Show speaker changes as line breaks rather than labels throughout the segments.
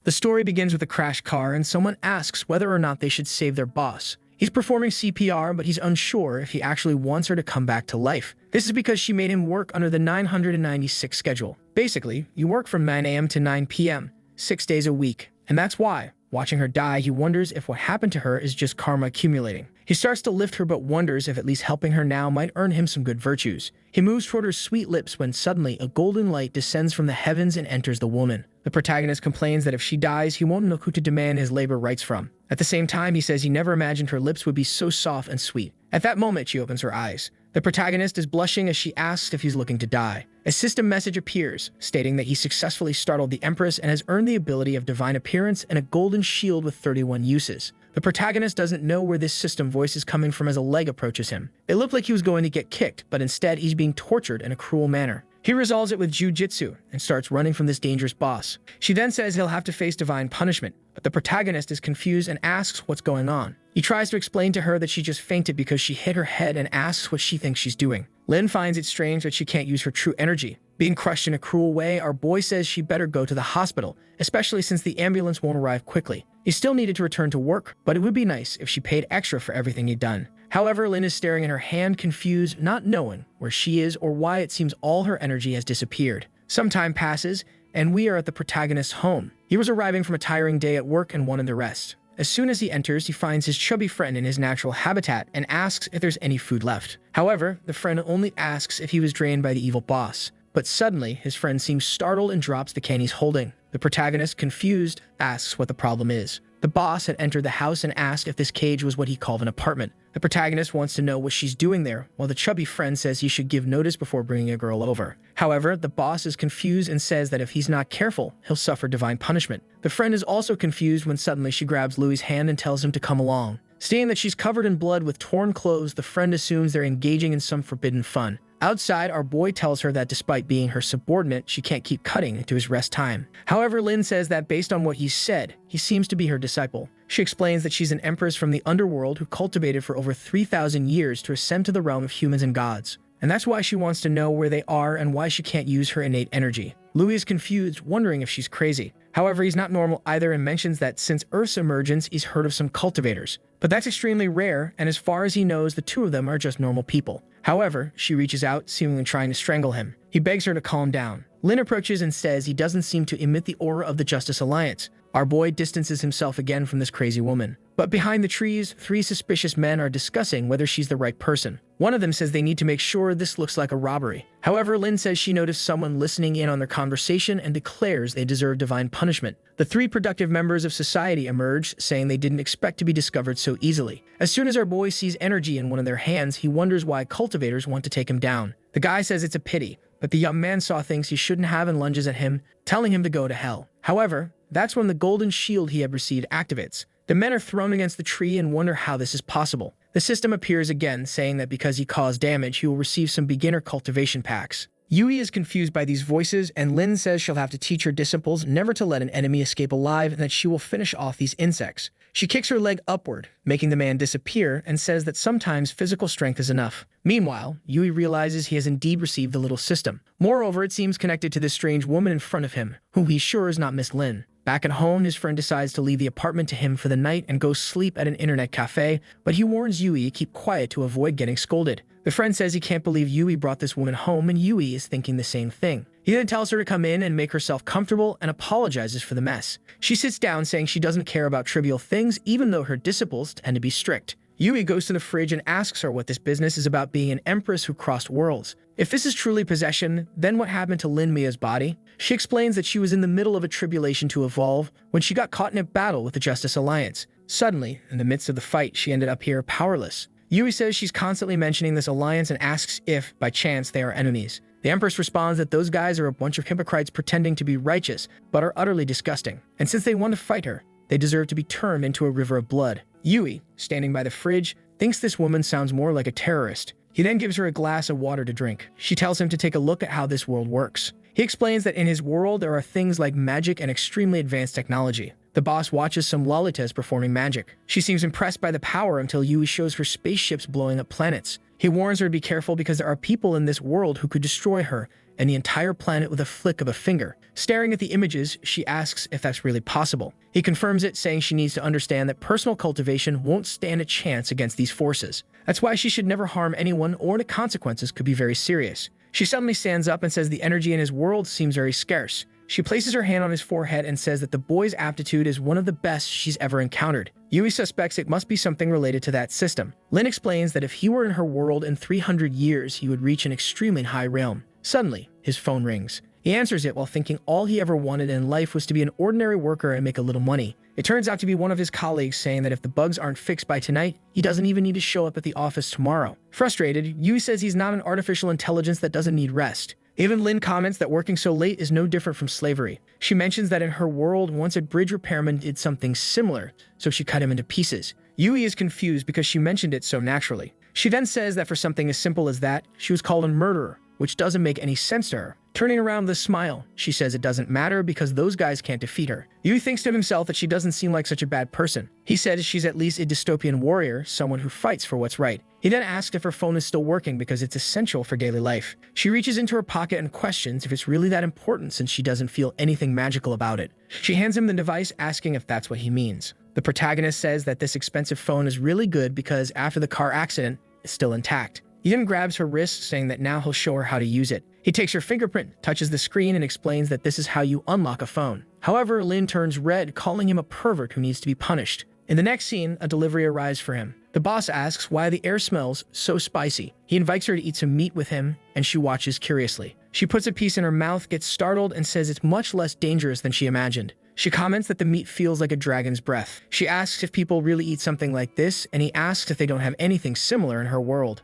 The story begins with a crashed car and someone asks whether or not they should save their boss. He's performing CPR, but he's unsure if he actually wants her to come back to life. This is because she made him work under the 996 schedule. Basically, you work from 9 a.m. to 9 p.m., 6 days a week. And that's why, watching her die, he wonders if what happened to her is just karma accumulating. He starts to lift her but wonders if at least helping her now might earn him some good virtues. He moves toward her sweet lips when suddenly a golden light descends from the heavens and enters the woman. The protagonist complains that if she dies, he won't know who to demand his labor rights from. At the same time, he says he never imagined her lips would be so soft and sweet. At that moment, she opens her eyes. The protagonist is blushing as she asks if he's looking to die. A system message appears, stating that he successfully startled the Empress and has earned the ability of divine appearance and a golden shield with 31 uses. The protagonist doesn't know where this system voice is coming from as a leg approaches him. It looked like he was going to get kicked, but instead he's being tortured in a cruel manner. He resolves it with jujitsu and starts running from this dangerous boss. She then says he'll have to face divine punishment, but the protagonist is confused and asks what's going on. He tries to explain to her that she just fainted because she hit her head and asks what she thinks she's doing. Lin finds it strange that she can't use her true energy. Being crushed in a cruel way, our boy says she better go to the hospital, especially since the ambulance won't arrive quickly. He still needed to return to work, but it would be nice if she paid extra for everything he'd done. However, Lin is staring at her hand, confused, not knowing where she is or why it seems all her energy has disappeared. Some time passes, and we are at the protagonist's home. He was arriving from a tiring day at work and wanted the rest. As soon as he enters, he finds his chubby friend in his natural habitat and asks if there's any food left. However, the friend only asks if he was drained by the evil boss. But suddenly, his friend seems startled and drops the can he's holding. The protagonist, confused, asks what the problem is. The boss had entered the house and asked if this cage was what he called an apartment. The protagonist wants to know what she's doing there, while the chubby friend says he should give notice before bringing a girl over. However, the boss is confused and says that if he's not careful, he'll suffer divine punishment. The friend is also confused when suddenly she grabs Louis's hand and tells him to come along. Seeing that she's covered in blood with torn clothes, the friend assumes they're engaging in some forbidden fun. Outside, our boy tells her that despite being her subordinate, she can't keep cutting into his rest time. However, Lin says that based on what he said, he seems to be her disciple. She explains that she's an empress from the underworld who cultivated for over 3,000 years to ascend to the realm of humans and gods. And that's why she wants to know where they are and why she can't use her innate energy. Louis is confused, wondering if she's crazy. However, he's not normal either and mentions that since Earth's emergence, he's heard of some cultivators. But that's extremely rare, and as far as he knows, the two of them are just normal people. However, she reaches out, seemingly trying to strangle him. He begs her to calm down. Lin approaches and says he doesn't seem to emit the aura of the Justice Alliance. Our boy distances himself again from this crazy woman. But behind the trees, 3 suspicious men are discussing whether she's the right person. One of them says they need to make sure this looks like a robbery. However, Lin says she noticed someone listening in on their conversation and declares they deserve divine punishment. The 3 productive members of society emerge, saying they didn't expect to be discovered so easily. As soon as our boy sees energy in one of their hands, he wonders why cultivators want to take him down. The guy says it's a pity, but the young man saw things he shouldn't have and lunges at him, telling him to go to hell. However, that's when the golden shield he had received activates. The men are thrown against the tree and wonder how this is possible. The system appears again, saying that because he caused damage, he will receive some beginner cultivation packs. Yui is confused by these voices, and Lin says she'll have to teach her disciples never to let an enemy escape alive and that she will finish off these insects. She kicks her leg upward, making the man disappear, and says that sometimes physical strength is enough. Meanwhile, Yui realizes he has indeed received the little system. Moreover, it seems connected to this strange woman in front of him, who he's sure is not Miss Lin. Back at home, his friend decides to leave the apartment to him for the night and go sleep at an internet cafe, but he warns Yui to keep quiet to avoid getting scolded. The friend says he can't believe Yui brought this woman home, and Yui is thinking the same thing. He then tells her to come in and make herself comfortable and apologizes for the mess. She sits down, saying she doesn't care about trivial things, even though her disciples tend to be strict. Yui goes to the fridge and asks her what this business is about being an empress who crossed worlds. If this is truly possession, then what happened to Lin Mia's body? She explains that she was in the middle of a tribulation to evolve when she got caught in a battle with the Justice Alliance. Suddenly, in the midst of the fight, she ended up here powerless. Yui says she's constantly mentioning this alliance and asks if, by chance, they are enemies. The Empress responds that those guys are a bunch of hypocrites pretending to be righteous, but are utterly disgusting. And since they want to fight her, they deserve to be turned into a river of blood. Yui, standing by the fridge, thinks this woman sounds more like a terrorist. He then gives her a glass of water to drink. She tells him to take a look at how this world works. He explains that in his world there are things like magic and extremely advanced technology. The boss watches some Lolitas performing magic. She seems impressed by the power until Yui shows her spaceships blowing up planets. He warns her to be careful because there are people in this world who could destroy her, and the entire planet with a flick of a finger. Staring at the images, she asks if that's really possible. He confirms it, saying she needs to understand that personal cultivation won't stand a chance against these forces. That's why she should never harm anyone, or the consequences could be very serious. She suddenly stands up and says the energy in his world seems very scarce. She places her hand on his forehead and says that the boy's aptitude is one of the best she's ever encountered. Yui suspects it must be something related to that system. Lin explains that if he were in her world in 300 years, he would reach an extremely high realm. Suddenly, his phone rings. He answers it while thinking all he ever wanted in life was to be an ordinary worker and make a little money. It turns out to be one of his colleagues saying that if the bugs aren't fixed by tonight, he doesn't even need to show up at the office tomorrow. Frustrated, Yui says he's not an artificial intelligence that doesn't need rest. Even Lin comments that working so late is no different from slavery. She mentions that in her world, once a bridge repairman did something similar, so she cut him into pieces. Yui is confused because she mentioned it so naturally. She then says that for something as simple as that, she was called a murderer, which doesn't make any sense to her. Turning around with a smile, she says it doesn't matter because those guys can't defeat her. Yui thinks to himself that she doesn't seem like such a bad person. He says she's at least a dystopian warrior, someone who fights for what's right. He then asks if her phone is still working because it's essential for daily life. She reaches into her pocket and questions if it's really that important since she doesn't feel anything magical about it. She hands him the device, asking if that's what he means. The protagonist says that this expensive phone is really good because after the car accident, it's still intact. He then grabs her wrist, saying that now he'll show her how to use it. He takes her fingerprint, touches the screen, and explains that this is how you unlock a phone. However, Lin turns red, calling him a pervert who needs to be punished. In the next scene, a delivery arrives for him. The boss asks why the air smells so spicy. He invites her to eat some meat with him, and she watches curiously. She puts a piece in her mouth, gets startled, and says it's much less dangerous than she imagined. She comments that the meat feels like a dragon's breath. She asks if people really eat something like this, and he asks if they don't have anything similar in her world.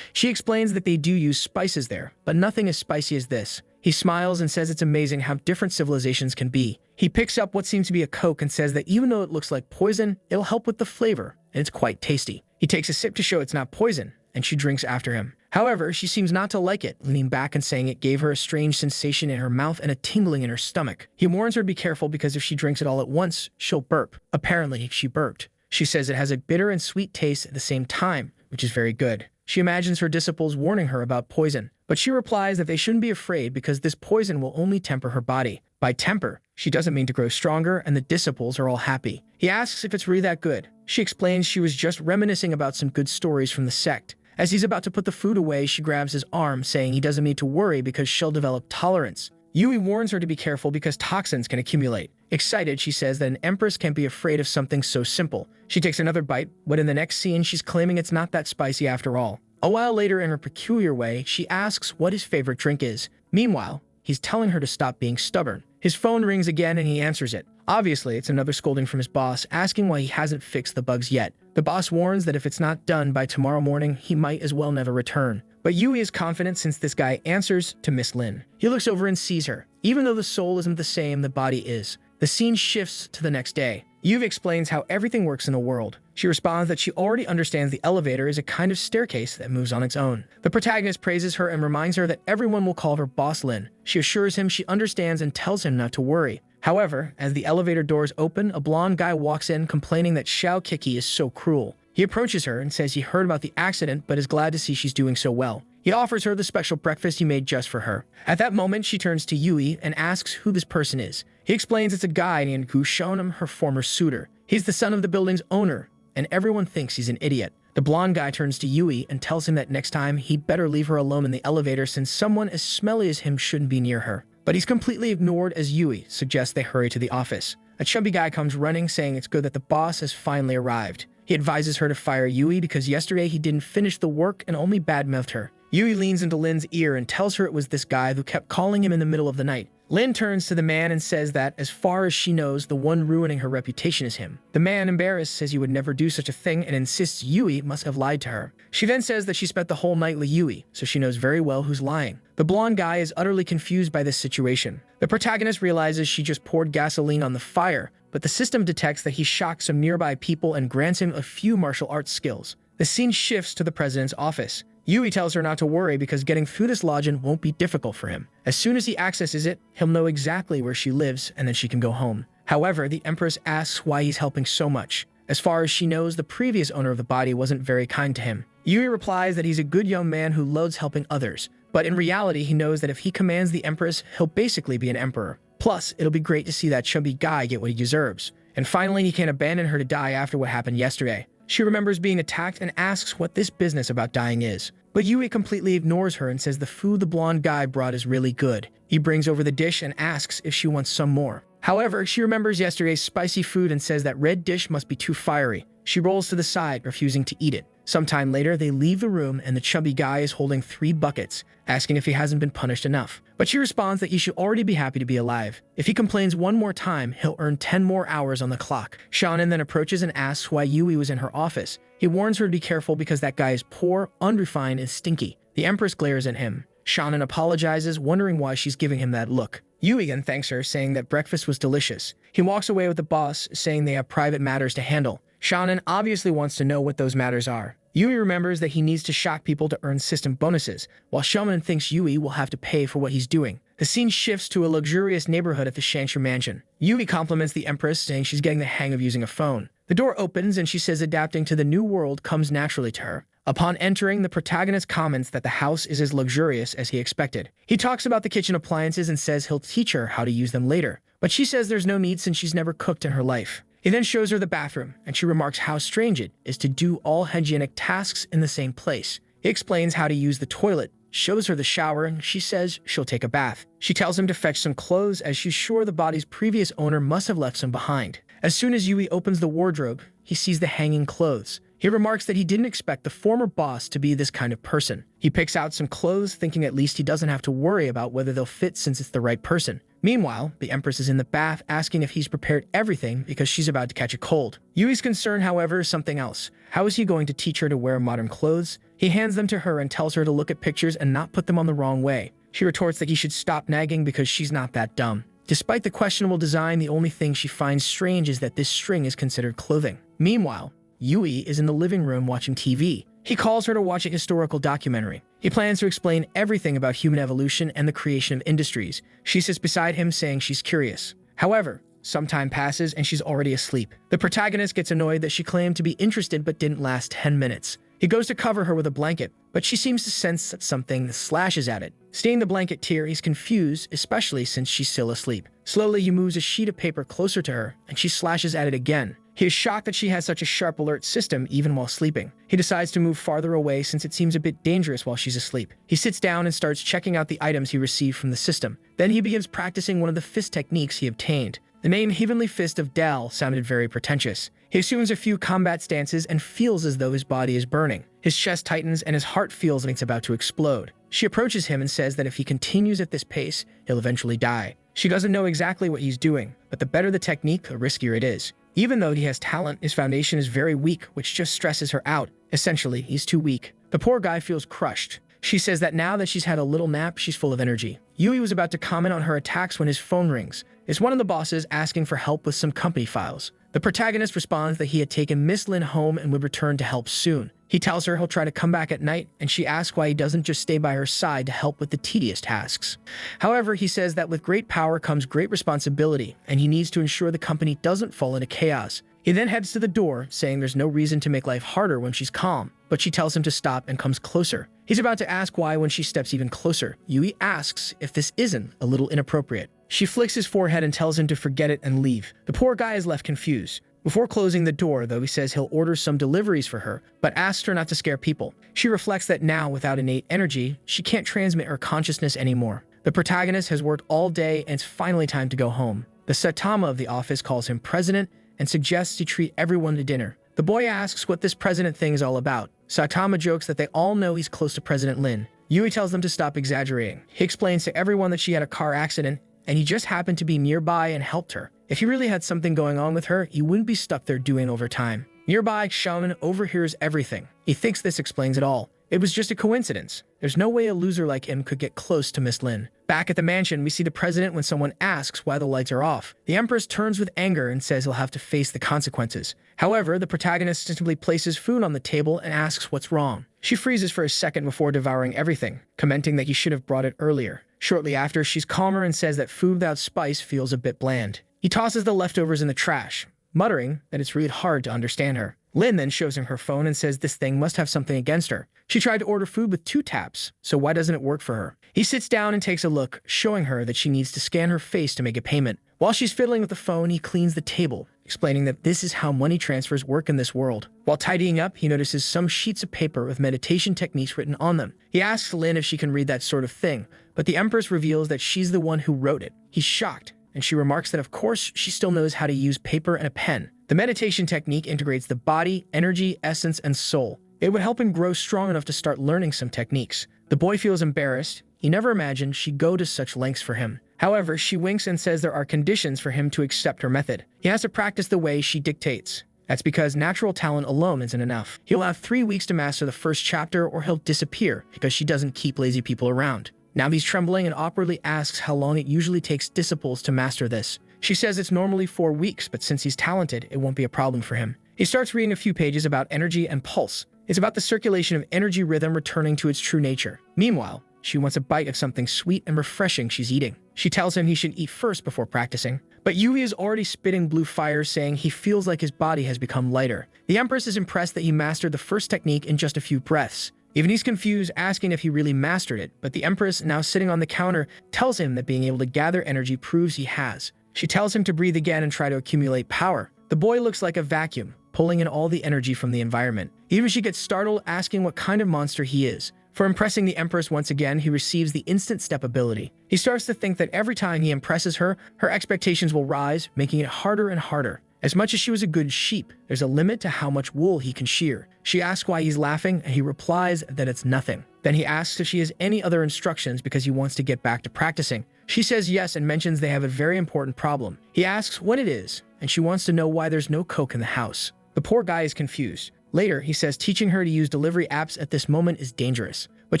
She explains that they do use spices there, but nothing as spicy as this. He smiles and says it's amazing how different civilizations can be. He picks up what seems to be a Coke and says that even though it looks like poison, it'll help with the flavor, and it's quite tasty. He takes a sip to show it's not poison, and she drinks after him. However, she seems not to like it, leaning back and saying it gave her a strange sensation in her mouth and a tingling in her stomach. He warns her to be careful because if she drinks it all at once, she'll burp. Apparently, she burped. She says it has a bitter and sweet taste at the same time, which is very good. She imagines her disciples warning her about poison, but she replies that they shouldn't be afraid because this poison will only temper her body. By temper, she doesn't mean to grow stronger, and the disciples are all happy. He asks if it's really that good. She explains she was just reminiscing about some good stories from the sect. As he's about to put the food away, she grabs his arm, saying he doesn't need to worry because she'll develop tolerance. Yui warns her to be careful because toxins can accumulate. Excited, she says that an empress can't be afraid of something so simple. She takes another bite, but in the next scene, she's claiming it's not that spicy after all. A while later, in her peculiar way, she asks what his favorite drink is. Meanwhile, he's telling her to stop being stubborn. His phone rings again and he answers it. Obviously, it's another scolding from his boss, asking why he hasn't fixed the bugs yet. The boss warns that if it's not done by tomorrow morning, he might as well never return. But Yui is confident since this guy answers to Miss Lin. He looks over and sees her. Even though the soul isn't the same, the body is. The scene shifts to the next day. Yui explains how everything works in the world. She responds that she already understands the elevator is a kind of staircase that moves on its own. The protagonist praises her and reminds her that everyone will call her Boss Lin. She assures him she understands and tells him not to worry. However, as the elevator doors open, a blonde guy walks in complaining that Xiao Kiki is so cruel. He approaches her and says he heard about the accident but is glad to see she's doing so well. He offers her the special breakfast he made just for her. At that moment, she turns to Yui and asks who this person is. He explains it's a guy named Gu Shonam, her former suitor. He's the son of the building's owner, and everyone thinks he's an idiot. The blonde guy turns to Yui and tells him that next time he'd better leave her alone in the elevator since someone as smelly as him shouldn't be near her. But he's completely ignored as Yui suggests they hurry to the office. A chubby guy comes running, saying it's good that the boss has finally arrived. He advises her to fire Yui because yesterday he didn't finish the work and only badmouthed her. Yui leans into Lin's ear and tells her it was this guy who kept calling him in the middle of the night. Lin turns to the man and says that, as far as she knows, the one ruining her reputation is him. The man, embarrassed, says he would never do such a thing and insists Yui must have lied to her. She then says that she spent the whole night with Yui, so she knows very well who's lying. The blonde guy is utterly confused by this situation. The protagonist realizes she just poured gasoline on the fire, but the system detects that he shocked some nearby people and grants him a few martial arts skills. The scene shifts to the president's office. Yui tells her not to worry because getting through this login won't be difficult for him. As soon as he accesses it, he'll know exactly where she lives and then she can go home. However, the Empress asks why he's helping so much. As far as she knows, the previous owner of the body wasn't very kind to him. Yui replies that he's a good young man who loves helping others, But in reality, he knows that if he commands the Empress, he'll basically be an emperor. Plus, it'll be great to see that chubby guy get what he deserves. And finally, he can't abandon her to die after what happened yesterday. She remembers being attacked and asks what this business about dying is. But Yui completely ignores her and says the food the blonde guy brought is really good. He brings over the dish and asks if she wants some more. However, she remembers yesterday's spicy food and says that red dish must be too fiery. She rolls to the side, refusing to eat it. Sometime later, they leave the room and the chubby guy is holding 3 buckets, asking if he hasn't been punished enough. But she responds that he should already be happy to be alive. If he complains one more time, he'll earn 10 more hours on the clock. Shannon then approaches and asks why Yui was in her office. He warns her to be careful because that guy is poor, unrefined, and stinky. The Empress glares at him. Shannon apologizes, wondering why she's giving him that look. Yui then thanks her, saying that breakfast was delicious. He walks away with the boss, saying they have private matters to handle. Shannon obviously wants to know what those matters are. Yui remembers that he needs to shock people to earn system bonuses, while Shannon thinks Yui will have to pay for what he's doing. The scene shifts to a luxurious neighborhood at the Shanshu mansion. Yui compliments the Empress, saying she's getting the hang of using a phone. The door opens and she says adapting to the new world comes naturally to her. Upon entering, the protagonist comments that the house is as luxurious as he expected. He talks about the kitchen appliances and says he'll teach her how to use them later, but she says there's no need since she's never cooked in her life. He then shows her the bathroom, and she remarks how strange it is to do all hygienic tasks in the same place. He explains how to use the toilet, shows her the shower, and she says she'll take a bath. She tells him to fetch some clothes as she's sure the body's previous owner must have left some behind. As soon as Yui opens the wardrobe, he sees the hanging clothes. He remarks that he didn't expect the former boss to be this kind of person. He picks out some clothes, thinking at least he doesn't have to worry about whether they'll fit since it's the right person. Meanwhile, the Empress is in the bath asking if he's prepared everything because she's about to catch a cold. Yui's concern, however, is something else. How is he going to teach her to wear modern clothes? He hands them to her and tells her to look at pictures and not put them on the wrong way. She retorts that he should stop nagging because she's not that dumb. Despite the questionable design, the only thing she finds strange is that this string is considered clothing. Meanwhile, Yui is in the living room watching TV. He calls her to watch a historical documentary. He plans to explain everything about human evolution and the creation of industries. She sits beside him, saying she's curious. However, some time passes and she's already asleep. The protagonist gets annoyed that she claimed to be interested but didn't last 10 minutes. He goes to cover her with a blanket, but she seems to sense that something slashes at it. Seeing the blanket tear, he's confused, especially since she's still asleep. Slowly, he moves a sheet of paper closer to her, and she slashes at it again. He is shocked that she has such a sharp alert system even while sleeping. He decides to move farther away since it seems a bit dangerous while she's asleep. He sits down and starts checking out the items he received from the system. Then he begins practicing one of the fist techniques he obtained. The name Heavenly Fist of Dal sounded very pretentious. He assumes a few combat stances and feels as though his body is burning. His chest tightens and his heart feels like it's about to explode. She approaches him and says that if he continues at this pace, he'll eventually die. She doesn't know exactly what he's doing, but the better the technique, the riskier it is. Even though he has talent, his foundation is very weak, which just stresses her out. Essentially, he's too weak. The poor guy feels crushed. She says that now that she's had a little nap, she's full of energy. Yui was about to comment on her attacks when his phone rings. It's one of the bosses asking for help with some company files. The protagonist responds that he had taken Miss Lin home and would return to help soon. He tells her he'll try to come back at night, and she asks why he doesn't just stay by her side to help with the tedious tasks. However, he says that with great power comes great responsibility, and he needs to ensure the company doesn't fall into chaos. He then heads to the door, saying there's no reason to make life harder when she's calm, but she tells him to stop and comes closer. He's about to ask why when she steps even closer. Yui asks if this isn't a little inappropriate. She flicks his forehead and tells him to forget it and leave. The poor guy is left confused. Before closing the door, though, he says he'll order some deliveries for her, but asks her not to scare people. She reflects that now, without innate energy, she can't transmit her consciousness anymore. The protagonist has worked all day and it's finally time to go home. The Saitama of the office calls him president and suggests he treat everyone to dinner. The boy asks what this president thing is all about. Saitama jokes that they all know he's close to President Lin. Yui tells them to stop exaggerating. He explains to everyone that she had a car accident and he just happened to be nearby and helped her. If he really had something going on with her, he wouldn't be stuck there doing overtime. Nearby, Xiaoman overhears everything. He thinks this explains it all. It was just a coincidence. There's no way a loser like him could get close to Miss Lin. Back at the mansion, we see the president when someone asks why the lights are off. The Empress turns with anger and says he'll have to face the consequences. However, the protagonist simply places food on the table and asks what's wrong. She freezes for a second before devouring everything, commenting that he should have brought it earlier. Shortly after, she's calmer and says that food without spice feels a bit bland. He tosses the leftovers in the trash, muttering that it's really hard to understand her. Lin then shows him her phone and says this thing must have something against her. She tried to order food with 2 taps, so why doesn't it work for her? He sits down and takes a look, showing her that she needs to scan her face to make a payment. While she's fiddling with the phone, he cleans the table, explaining that this is how money transfers work in this world. While tidying up, he notices some sheets of paper with meditation techniques written on them. He asks Lin if she can read that sort of thing, but the Empress reveals that she's the one who wrote it. He's shocked, and she remarks that of course she still knows how to use paper and a pen. The meditation technique integrates the body, energy, essence, and soul. It would help him grow strong enough to start learning some techniques. The boy feels embarrassed. He never imagined she'd go to such lengths for him. However, she winks and says there are conditions for him to accept her method. He has to practice the way she dictates. That's because natural talent alone isn't enough. He'll have 3 weeks to master the first chapter or he'll disappear because she doesn't keep lazy people around. Now he's trembling and awkwardly asks how long it usually takes disciples to master this. She says it's normally 4 weeks, but since he's talented, it won't be a problem for him. He starts reading a few pages about energy and pulse. It's about the circulation of energy rhythm returning to its true nature. Meanwhile, she wants a bite of something sweet and refreshing she's eating. She tells him he should eat first before practicing. But Yui is already spitting blue fire, saying he feels like his body has become lighter. The Empress is impressed that he mastered the first technique in just a few breaths. Even he's confused, asking if he really mastered it, but the Empress, now sitting on the counter, tells him that being able to gather energy proves he has. She tells him to breathe again and try to accumulate power. The boy looks like a vacuum, pulling in all the energy from the environment. Even she gets startled, asking what kind of monster he is. For impressing the Empress once again, he receives the instant step ability. He starts to think that every time he impresses her, her expectations will rise, making it harder and harder. As much as she was a good sheep, there's a limit to how much wool he can shear. She asks why he's laughing, and he replies that it's nothing. Then he asks if she has any other instructions because he wants to get back to practicing. She says yes and mentions they have a very important problem. He asks when it is, and she wants to know why there's no Coke in the house. The poor guy is confused. Later, he says teaching her to use delivery apps at this moment is dangerous, but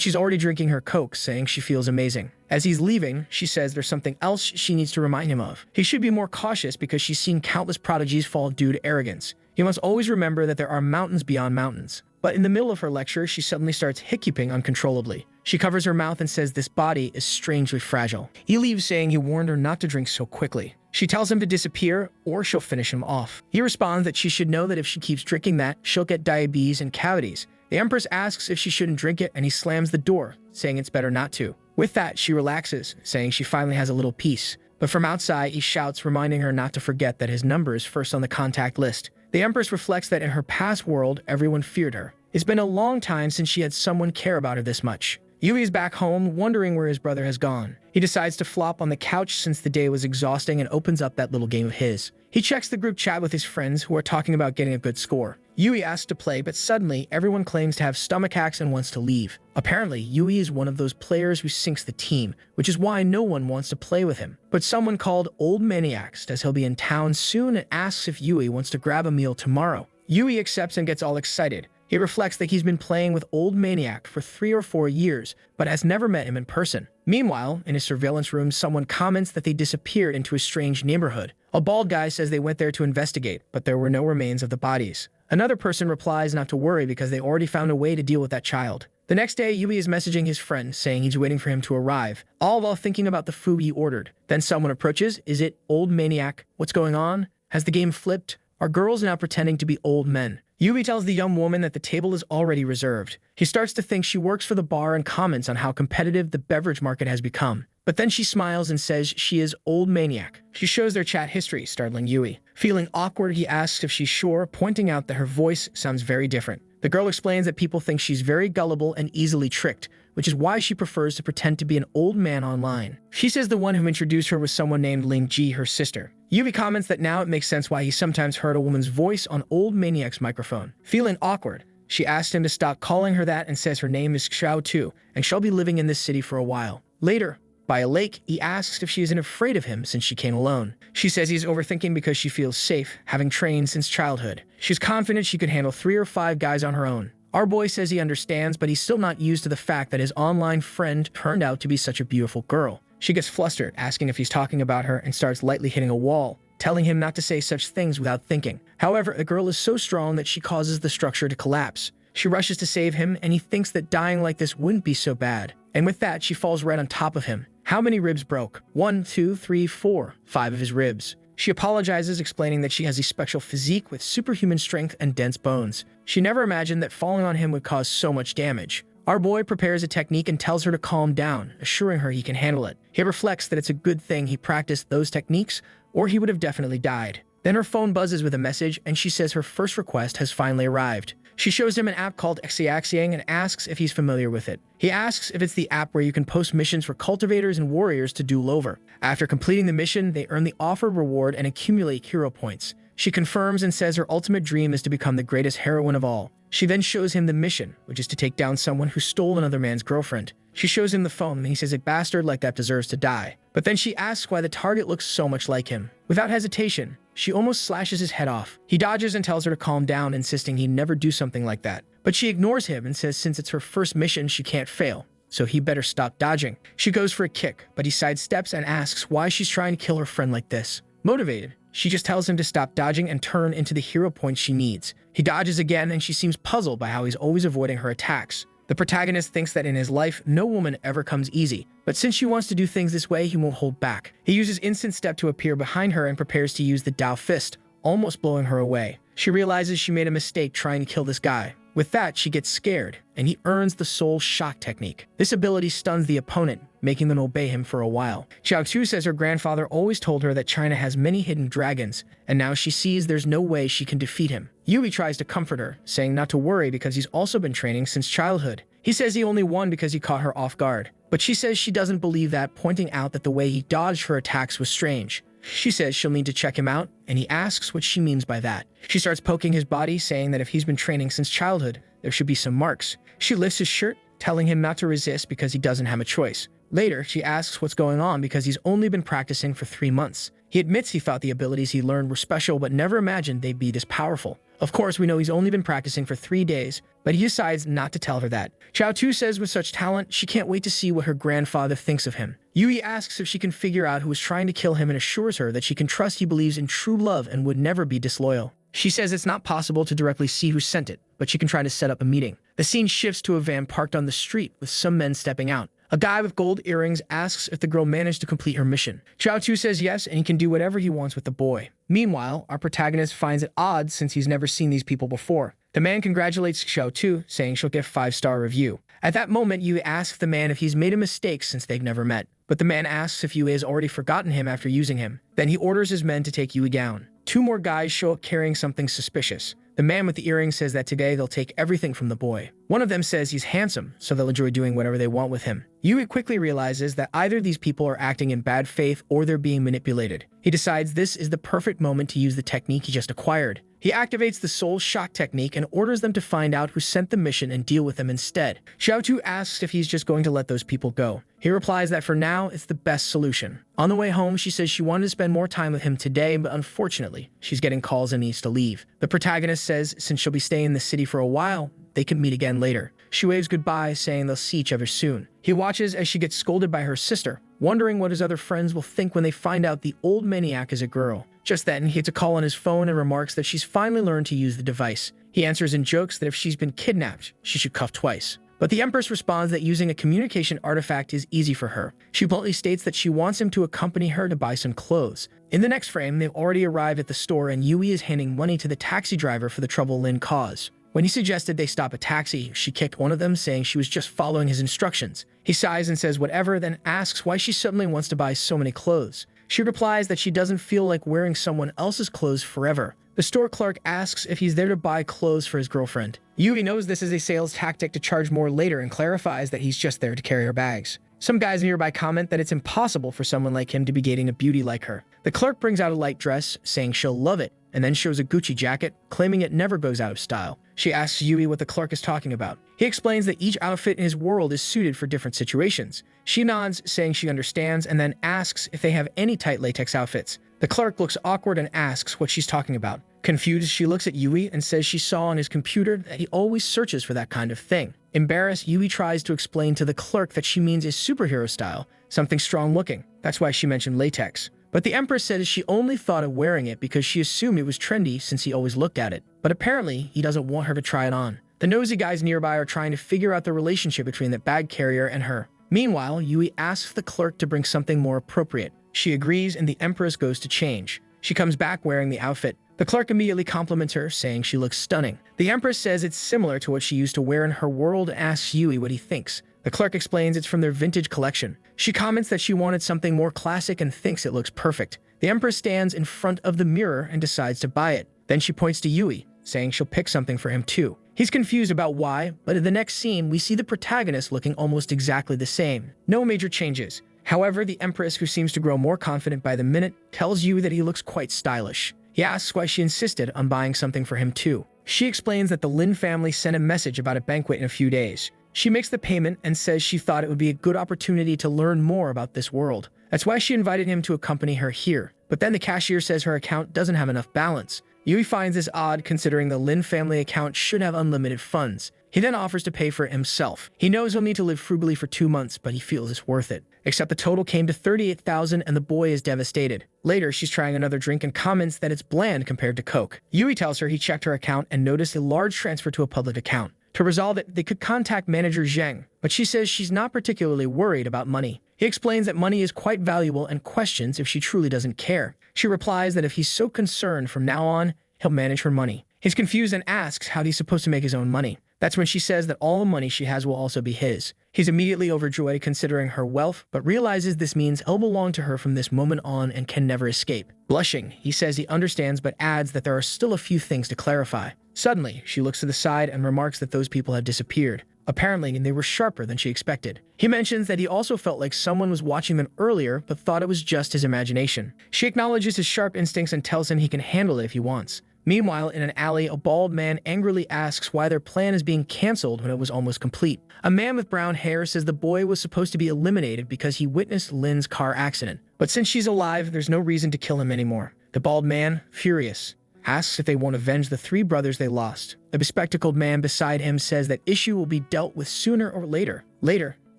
she's already drinking her Coke, saying she feels amazing. As he's leaving, she says there's something else she needs to remind him of. He should be more cautious because she's seen countless prodigies fall due to arrogance. He must always remember that there are mountains beyond mountains. But in the middle of her lecture, she suddenly starts hiccuping uncontrollably. She covers her mouth and says this body is strangely fragile. He leaves, saying he warned her not to drink so quickly. She tells him to disappear or she'll finish him off. He responds that she should know that if she keeps drinking that, she'll get diabetes and cavities. The Empress asks if she shouldn't drink it, and he slams the door, saying it's better not to. With that, she relaxes, saying she finally has a little peace. But from outside, he shouts, reminding her not to forget that his number is first on the contact list. The Empress reflects that in her past world, everyone feared her. It's been a long time since she had someone care about her this much. Yui is back home, wondering where his brother has gone. He decides to flop on the couch since the day was exhausting and opens up that little game of his. He checks the group chat with his friends who are talking about getting a good score. Yui asks to play, but suddenly everyone claims to have stomach aches and wants to leave. Apparently, Yui is one of those players who sinks the team, which is why no one wants to play with him. But someone called Old Maniacs says he'll be in town soon and asks if Yui wants to grab a meal tomorrow. Yui accepts and gets all excited. He reflects that he's been playing with Old Maniac for 3 or 4 years, but has never met him in person. Meanwhile, in his surveillance room, someone comments that they disappeared into a strange neighborhood. A bald guy says they went there to investigate, but there were no remains of the bodies. Another person replies not to worry because they already found a way to deal with that child. The next day, Yui is messaging his friend, saying he's waiting for him to arrive, all while thinking about the food he ordered. Then someone approaches. Is it Old Maniac? What's going on? Has the game flipped? Are girls now pretending to be old men? Yui tells the young woman that the table is already reserved. He starts to think she works for the bar and comments on how competitive the beverage market has become. But then she smiles and says she is Old Maniac. She shows their chat history, startling Yui. Feeling awkward, he asks if she's sure, pointing out that her voice sounds very different. The girl explains that people think she's very gullible and easily tricked, which is why she prefers to pretend to be an old man online. She says the one who introduced her was someone named Ling Ji, her sister. Yui comments that now it makes sense why he sometimes heard a woman's voice on Old Maniac's microphone. Feeling awkward, she asks him to stop calling her that and says her name is Xiao Tu, and she'll be living in this city for a while. Later, by a lake, he asks if she isn't afraid of him since she came alone. She says he's overthinking because she feels safe, having trained since childhood. She's confident she could handle 3 or 5 guys on her own. Our boy says he understands, but he's still not used to the fact that his online friend turned out to be such a beautiful girl. She gets flustered, asking if he's talking about her, and starts lightly hitting a wall, telling him not to say such things without thinking. However, the girl is so strong that she causes the structure to collapse. She rushes to save him, and he thinks that dying like this wouldn't be so bad. And with that, she falls right on top of him. How many ribs broke? 1, 2, 3, 4, 5 of his ribs. She apologizes, explaining that she has a special physique with superhuman strength and dense bones. She never imagined that falling on him would cause so much damage. Our boy prepares a technique and tells her to calm down, assuring her he can handle it. He reflects that it's a good thing he practiced those techniques, or he would have definitely died. Then her phone buzzes with a message, and she says her first request has finally arrived. She shows him an app called Xiaxiang and asks if he's familiar with it. He asks if it's the app where you can post missions for cultivators and warriors to duel over. After completing the mission, they earn the offered reward and accumulate hero points. She confirms and says her ultimate dream is to become the greatest heroine of all. She then shows him the mission, which is to take down someone who stole another man's girlfriend. She shows him the phone, and he says a bastard like that deserves to die. But then she asks why the target looks so much like him. Without hesitation, she almost slashes his head off. He dodges and tells her to calm down, insisting he'd never do something like that. But she ignores him and says since it's her first mission, she can't fail, so he better stop dodging. She goes for a kick, but he sidesteps and asks why she's trying to kill her friend like this. Motivated, she just tells him to stop dodging and turn into the hero points she needs. He dodges again, and she seems puzzled by how he's always avoiding her attacks. The protagonist thinks that in his life, no woman ever comes easy, but since she wants to do things this way, he won't hold back. He uses Instant Step to appear behind her and prepares to use the Dao Fist, almost blowing her away. She realizes she made a mistake trying to kill this guy. With that, she gets scared, and he earns the Soul Shock technique. This ability stuns the opponent, making them obey him for a while. Xiaotu says her grandfather always told her that China has many hidden dragons, and now she sees there's no way she can defeat him. Yui tries to comfort her, saying not to worry because he's also been training since childhood. He says he only won because he caught her off guard, but she says she doesn't believe that, pointing out that the way he dodged her attacks was strange. She says she'll need to check him out, and he asks what she means by that. She starts poking his body, saying that if he's been training since childhood, there should be some marks. She lifts his shirt, telling him not to resist because he doesn't have a choice. Later, she asks what's going on because he's only been practicing for 3 months. He admits he thought the abilities he learned were special but never imagined they'd be this powerful. Of course, we know he's only been practicing for 3 days, but he decides not to tell her that. Xiaotu says with such talent, she can't wait to see what her grandfather thinks of him. Yui asks if she can figure out who was trying to kill him and assures her that she can trust he believes in true love and would never be disloyal. She says it's not possible to directly see who sent it, but she can try to set up a meeting. The scene shifts to a van parked on the street with some men stepping out. A guy with gold earrings asks if the girl managed to complete her mission. Xiaotu says yes, and he can do whatever he wants with the boy. Meanwhile, our protagonist finds it odd since he's never seen these people before. The man congratulates Xiaotu, saying she'll get a 5-star review. At that moment, Yui asks the man if he's made a mistake since they've never met. But the man asks if Yui has already forgotten him after using him. Then he orders his men to take Yui down. 2 more guys show up carrying something suspicious. The man with the earrings says that today they'll take everything from the boy. One of them says he's handsome, so they'll enjoy doing whatever they want with him. Yui quickly realizes that either these people are acting in bad faith or they're being manipulated. He decides this is the perfect moment to use the technique he just acquired. He activates the Soul Shock technique and orders them to find out who sent the mission and deal with them instead. Xiaotu asks if he's just going to let those people go. He replies that for now, it's the best solution. On the way home, she says she wanted to spend more time with him today, but unfortunately, she's getting calls and needs to leave. The protagonist says since she'll be staying in the city for a while, they can meet again later. She waves goodbye, saying they'll see each other soon. He watches as she gets scolded by her sister, wondering what his other friends will think when they find out the old maniac is a girl. Just then, he gets a call on his phone and remarks that she's finally learned to use the device. He answers in jokes that if she's been kidnapped, she should cuff twice. But the Empress responds that using a communication artifact is easy for her. She bluntly states that she wants him to accompany her to buy some clothes. In the next frame, they've already arrived at the store and Yui is handing money to the taxi driver for the trouble Lin caused. When he suggested they stop a taxi, she kicked one of them, saying she was just following his instructions. He sighs and says whatever, then asks why she suddenly wants to buy so many clothes. She replies that she doesn't feel like wearing someone else's clothes forever. The store clerk asks if he's there to buy clothes for his girlfriend. Yui knows this is a sales tactic to charge more later and clarifies that he's just there to carry her bags. Some guys nearby comment that it's impossible for someone like him to be dating a beauty like her. The clerk brings out a light dress, saying she'll love it, and then shows a Gucci jacket, claiming it never goes out of style. She asks Yui what the clerk is talking about. He explains that each outfit in his world is suited for different situations. She nods, saying she understands, and then asks if they have any tight latex outfits. The clerk looks awkward and asks what she's talking about. Confused, she looks at Yui and says she saw on his computer that he always searches for that kind of thing. Embarrassed, Yui tries to explain to the clerk that she means is superhero style, something strong looking. That's why she mentioned latex. But the Empress says she only thought of wearing it because she assumed it was trendy since he always looked at it. But apparently, he doesn't want her to try it on. The nosy guys nearby are trying to figure out the relationship between the bag carrier and her. Meanwhile, Yui asks the clerk to bring something more appropriate. She agrees and the Empress goes to change. She comes back wearing the outfit. The clerk immediately compliments her, saying she looks stunning. The Empress says it's similar to what she used to wear in her world and asks Yui what he thinks. The clerk explains it's from their vintage collection. She comments that she wanted something more classic and thinks it looks perfect. The Empress stands in front of the mirror and decides to buy it. Then she points to Yui, saying she'll pick something for him too. He's confused about why, but in the next scene, we see the protagonist looking almost exactly the same. No major changes. However, the Empress, who seems to grow more confident by the minute, tells Yui that he looks quite stylish. He asks why she insisted on buying something for him too. She explains that the Lin family sent a message about a banquet in a few days. She makes the payment and says she thought it would be a good opportunity to learn more about this world. That's why she invited him to accompany her here. But then the cashier says her account doesn't have enough balance. Yui finds this odd considering the Lin family account should have unlimited funds. He then offers to pay for it himself. He knows he'll need to live frugally for 2 months, but he feels it's worth it. Except the total came to 38,000 and the boy is devastated. Later, she's trying another drink and comments that it's bland compared to Coke. Yui tells her he checked her account and noticed a large transfer to a public account. To resolve it, they could contact manager Zheng, but she says she's not particularly worried about money. He explains that money is quite valuable and questions if she truly doesn't care. She replies that if he's so concerned from now on, he'll manage her money. He's confused and asks how he's supposed to make his own money. That's when she says that all the money she has will also be his. He's immediately overjoyed considering her wealth, but realizes this means it'll belong to her from this moment on and can never escape. Blushing, he says he understands but adds that there are still a few things to clarify. Suddenly, she looks to the side and remarks that those people had disappeared. Apparently, they were sharper than she expected. He mentions that he also felt like someone was watching them earlier but thought it was just his imagination. She acknowledges his sharp instincts and tells him he can handle it if he wants. Meanwhile, in an alley, a bald man angrily asks why their plan is being cancelled when it was almost complete. A man with brown hair says the boy was supposed to be eliminated because he witnessed Lin's car accident. But since she's alive, there's no reason to kill him anymore. The bald man, furious, asks if they won't avenge the 3 brothers they lost. The bespectacled man beside him says that issue will be dealt with sooner or later. Later,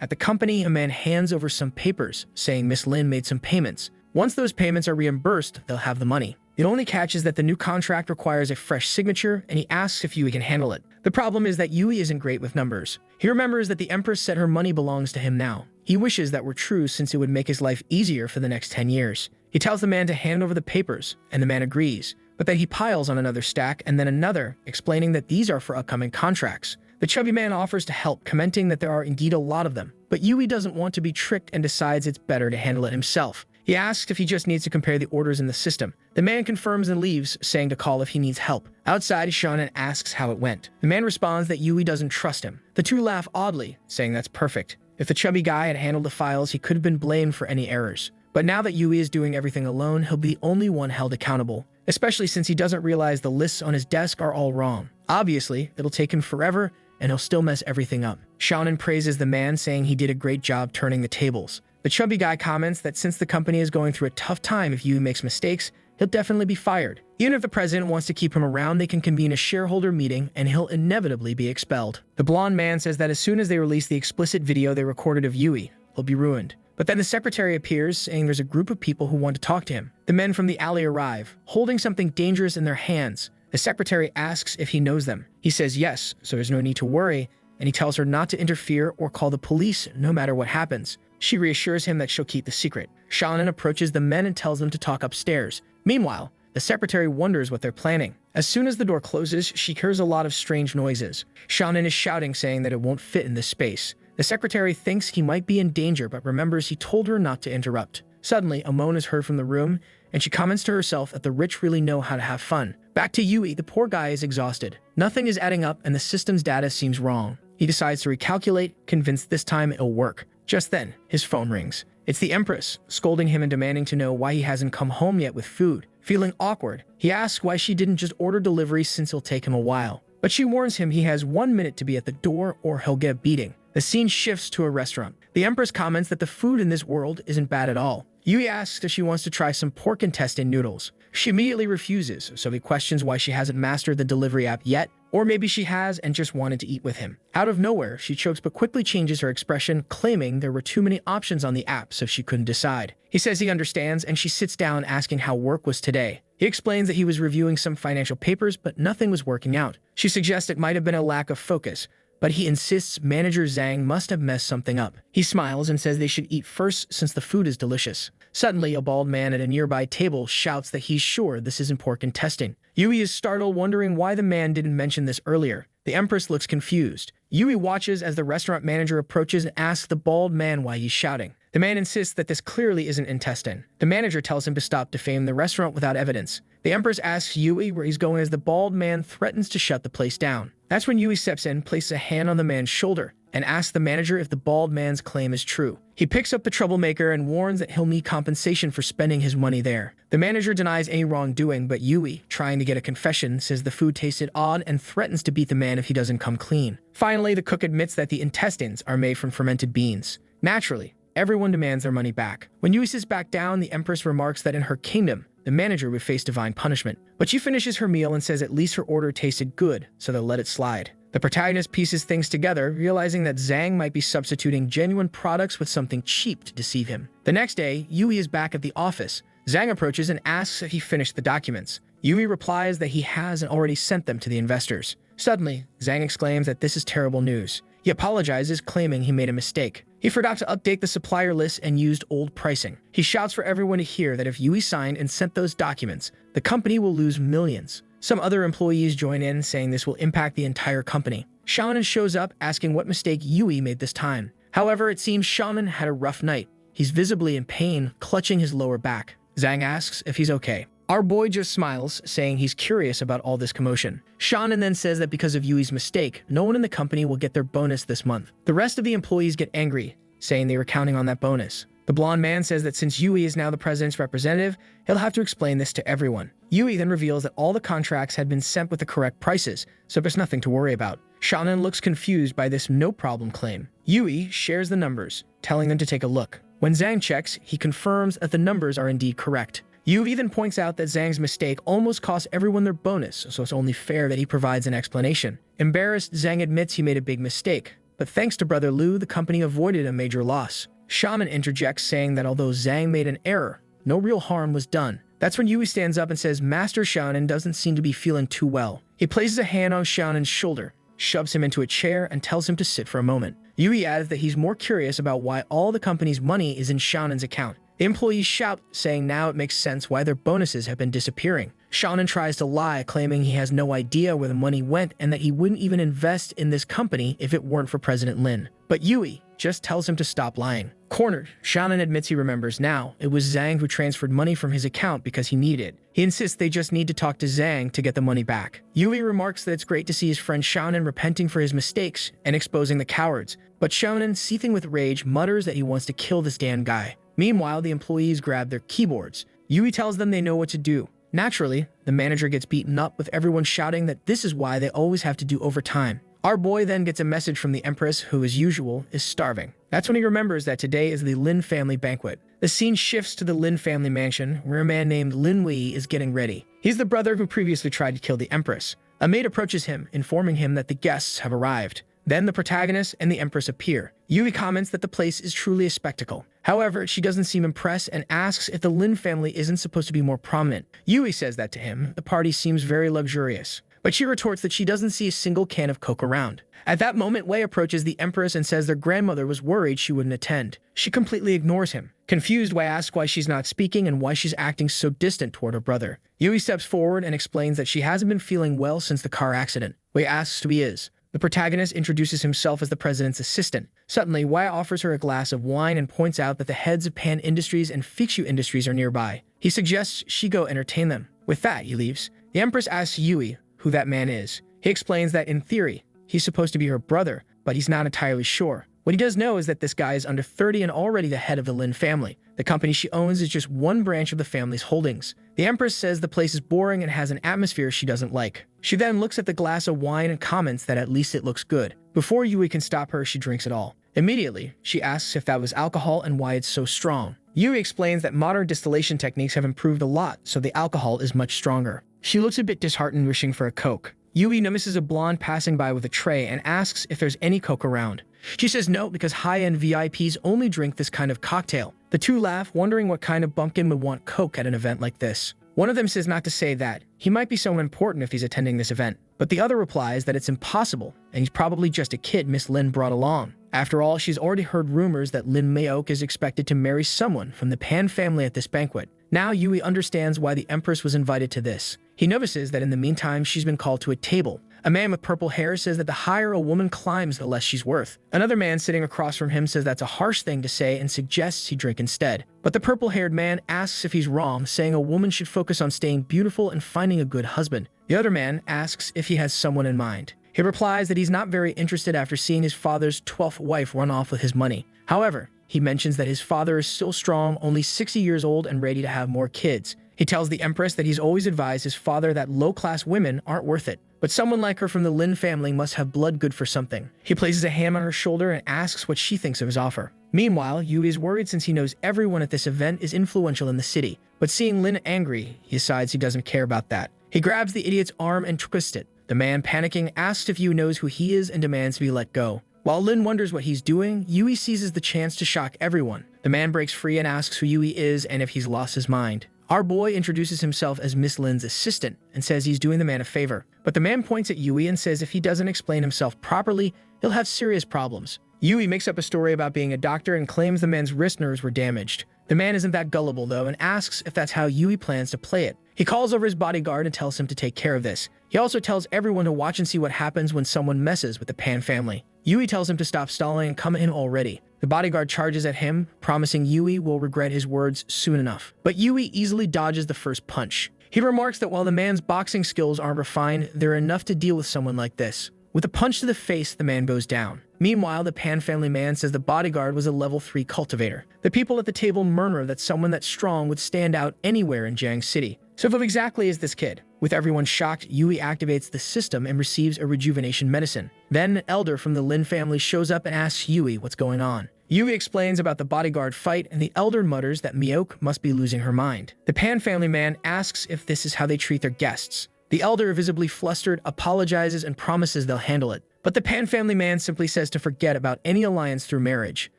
at the company, a man hands over some papers, saying Miss Lin made some payments. Once those payments are reimbursed, they'll have the money. The only catch is that the new contract requires a fresh signature, and he asks if Yui can handle it. The problem is that Yui isn't great with numbers. He remembers that the Empress said her money belongs to him now. He wishes that were true since it would make his life easier for the next 10 years. He tells the man to hand over the papers, and the man agrees, but then he piles on another stack and then another, explaining that these are for upcoming contracts. The chubby man offers to help, commenting that there are indeed a lot of them, but Yui doesn't want to be tricked and decides it's better to handle it himself. He asks if he just needs to compare the orders in the system. The man confirms and leaves, saying to call if he needs help. Outside, Shonen asks how it went. The man responds that Yui doesn't trust him. The two laugh oddly, saying that's perfect. If the chubby guy had handled the files, he could have been blamed for any errors. But now that Yui is doing everything alone, he'll be the only one held accountable, especially since he doesn't realize the lists on his desk are all wrong. Obviously, it'll take him forever, and he'll still mess everything up. Shonen praises the man, saying he did a great job turning the tables. The chubby guy comments that since the company is going through a tough time, if Yui makes mistakes, he'll definitely be fired. Even if the president wants to keep him around, they can convene a shareholder meeting and he'll inevitably be expelled. The blonde man says that as soon as they release the explicit video they recorded of Yui, he'll be ruined. But then the secretary appears, saying there's a group of people who want to talk to him. The men from the alley arrive, holding something dangerous in their hands. The secretary asks if he knows them. He says yes, so there's no need to worry, and he tells her not to interfere or call the police no matter what happens. She reassures him that she'll keep the secret. Shonen approaches the men and tells them to talk upstairs. Meanwhile, the secretary wonders what they're planning. As soon as the door closes, she hears a lot of strange noises. Shonen is shouting, saying that it won't fit in this space. The secretary thinks he might be in danger, but remembers he told her not to interrupt. Suddenly, a moan is heard from the room, and she comments to herself that the rich really know how to have fun. Back to Yui, the poor guy is exhausted. Nothing is adding up, and the system's data seems wrong. He decides to recalculate, convinced this time it'll work. Just then, his phone rings. It's the Empress, scolding him and demanding to know why he hasn't come home yet with food. Feeling awkward, he asks why she didn't just order delivery since it'll take him a while. But she warns him he has 1 minute to be at the door or he'll get a beating. The scene shifts to a restaurant. The Empress comments that the food in this world isn't bad at all. Yui asks if she wants to try some pork intestine noodles. She immediately refuses, so he questions why she hasn't mastered the delivery app yet, or maybe she has and just wanted to eat with him. Out of nowhere, she chokes but quickly changes her expression, claiming there were too many options on the app so she couldn't decide. He says he understands, and she sits down asking how work was today. He explains that he was reviewing some financial papers, but nothing was working out. She suggests it might have been a lack of focus, but he insists manager Zhang must have messed something up. He smiles and says they should eat first since the food is delicious. Suddenly, a bald man at a nearby table shouts that he's sure this isn't pork intestine. Yui is startled, wondering why the man didn't mention this earlier. The Empress looks confused. Yui watches as the restaurant manager approaches and asks the bald man why he's shouting. The man insists that this clearly isn't intestine. The manager tells him to stop defaming the restaurant without evidence. The Empress asks Yui where he's going as the bald man threatens to shut the place down. That's when Yui steps in, places a hand on the man's shoulder, and asks the manager if the bald man's claim is true. He picks up the troublemaker and warns that he'll need compensation for spending his money there. The manager denies any wrongdoing, but Yui, trying to get a confession, says the food tasted odd and threatens to beat the man if he doesn't come clean. Finally, the cook admits that the intestines are made from fermented beans. Naturally, everyone demands their money back. When Yui sits back down, the Empress remarks that in her kingdom, the manager would face divine punishment. But she finishes her meal and says at least her order tasted good, so they'll let it slide. The protagonist pieces things together, realizing that Zhang might be substituting genuine products with something cheap to deceive him. The next day, Yui is back at the office. Zhang approaches and asks if he finished the documents. Yui replies that he has and already sent them to the investors. Suddenly, Zhang exclaims that this is terrible news. He apologizes, claiming he made a mistake. He forgot to update the supplier list and used old pricing. He shouts for everyone to hear that if Yui signed and sent those documents, the company will lose millions. Some other employees join in, saying this will impact the entire company. Shaman shows up, asking what mistake Yui made this time. However, it seems Shaman had a rough night. He's visibly in pain, clutching his lower back. Zhang asks if he's okay. Our boy just smiles, saying he's curious about all this commotion. Shannon then says that because of Yui's mistake, no one in the company will get their bonus this month. The rest of the employees get angry, saying they were counting on that bonus. The blonde man says that since Yui is now the president's representative, he'll have to explain this to everyone. Yui then reveals that all the contracts had been sent with the correct prices, so there's nothing to worry about. Shannon looks confused by this no-problem claim. Yui shares the numbers, telling them to take a look. When Zhang checks, he confirms that the numbers are indeed correct. Yui then points out that Zhang's mistake almost cost everyone their bonus, so it's only fair that he provides an explanation. Embarrassed, Zhang admits he made a big mistake, but thanks to Brother Liu, the company avoided a major loss. Shaman interjects, saying that although Zhang made an error, no real harm was done. That's when Yui stands up and says Master Xiaonan doesn't seem to be feeling too well. He places a hand on Xiaonan's shoulder, shoves him into a chair, and tells him to sit for a moment. Yui adds that he's more curious about why all the company's money is in Xiaonan's account. The employees shout, saying now it makes sense why their bonuses have been disappearing. Xiaonan tries to lie, claiming he has no idea where the money went and that he wouldn't even invest in this company if it weren't for President Lin. But Yui just tells him to stop lying. Cornered, Xiaonan admits he remembers now. It was Zhang who transferred money from his account because he needed it. He insists they just need to talk to Zhang to get the money back. Yui remarks that it's great to see his friend Xiaonan repenting for his mistakes and exposing the cowards. But Xiaonan, seething with rage, mutters that he wants to kill this damn guy. Meanwhile, the employees grab their keyboards. Yui tells them they know what to do. Naturally, the manager gets beaten up, with everyone shouting that this is why they always have to do overtime. Our boy then gets a message from the Empress, who as usual is starving. That's when he remembers that today is the Lin family banquet. The scene shifts to the Lin family mansion, where a man named Lin Wei is getting ready. He's the brother who previously tried to kill the Empress. A maid approaches him, informing him that the guests have arrived. Then the protagonist and the Empress appear. Yui comments that the place is truly a spectacle. However, she doesn't seem impressed and asks if the Lin family isn't supposed to be more prominent. Yui says that to him. The party seems very luxurious. But she retorts that she doesn't see a single can of Coke around. At that moment, Wei approaches the Empress and says their grandmother was worried she wouldn't attend. She completely ignores him. Confused, Wei asks why she's not speaking and why she's acting so distant toward her brother. Yui steps forward and explains that she hasn't been feeling well since the car accident. Wei asks who he is. The protagonist introduces himself as the president's assistant. Suddenly, Wei offers her a glass of wine and points out that the heads of Pan Industries and Fixu Industries are nearby. He suggests she go entertain them. With that, he leaves. The Empress asks Yui who that man is. He explains that in theory, he's supposed to be her brother, but he's not entirely sure. What he does know is that this guy is under 30 and already the head of the Lin family. The company she owns is just one branch of the family's holdings. The Empress says the place is boring and has an atmosphere she doesn't like. She then looks at the glass of wine and comments that at least it looks good. Before Yui can stop her, she drinks it all. Immediately, she asks if that was alcohol and why it's so strong. Yui explains that modern distillation techniques have improved a lot, so the alcohol is much stronger. She looks a bit disheartened, wishing for a Coke. Yui notices a blonde passing by with a tray and asks if there's any Coke around. She says no because high-end VIPs only drink this kind of cocktail. The two laugh, wondering what kind of bumpkin would want Coke at an event like this. One of them says not to say that. He might be so important if he's attending this event. But the other replies that it's impossible, and he's probably just a kid Miss Lin brought along. After all, she's already heard rumors that Lin Maok is expected to marry someone from the Pan family at this banquet. Now Yui understands why the Empress was invited to this. He notices that in the meantime she's been called to a table. A man with purple hair says that the higher a woman climbs, the less she's worth. Another man sitting across from him says that's a harsh thing to say and suggests he drink instead. But the purple-haired man asks if he's wrong, saying a woman should focus on staying beautiful and finding a good husband. The other man asks if he has someone in mind. He replies that he's not very interested after seeing his father's 12th wife run off with his money. However, he mentions that his father is still strong, only 60 years old and ready to have more kids. He tells the Empress that he's always advised his father that low-class women aren't worth it. But someone like her from the Lin family must have blood good for something. He places a hand on her shoulder and asks what she thinks of his offer. Meanwhile, Yui is worried since he knows everyone at this event is influential in the city. But seeing Lin angry, he decides he doesn't care about that. He grabs the idiot's arm and twists it. The man, panicking, asks if Yui knows who he is and demands to be let go. While Lin wonders what he's doing, Yui seizes the chance to shock everyone. The man breaks free and asks who Yui is and if he's lost his mind. Our boy introduces himself as Miss Lin's assistant and says he's doing the man a favor. But the man points at Yui and says if he doesn't explain himself properly, he'll have serious problems. Yui makes up a story about being a doctor and claims the man's wrist nerves were damaged. The man isn't that gullible though and asks if that's how Yui plans to play it. He calls over his bodyguard and tells him to take care of this. He also tells everyone to watch and see what happens when someone messes with the Pan family. Yui tells him to stop stalling and come at him already. The bodyguard charges at him, promising Yui will regret his words soon enough. But Yui easily dodges the first punch. He remarks that while the man's boxing skills aren't refined, they're enough to deal with someone like this. With a punch to the face, the man goes down. Meanwhile, the Pan family man says the bodyguard was a level 3 cultivator. The people at the table murmur that someone that strong would stand out anywhere in Jiang City. So who exactly is this kid? With everyone shocked, Yui activates the system and receives a rejuvenation medicine. Then an elder from the Lin family shows up and asks Yui what's going on. Yui explains about the bodyguard fight, and the elder mutters that Maok must be losing her mind. The Pan family man asks if this is how they treat their guests. The elder, visibly flustered, apologizes and promises they'll handle it. But the Pan family man simply says to forget about any alliance through marriage.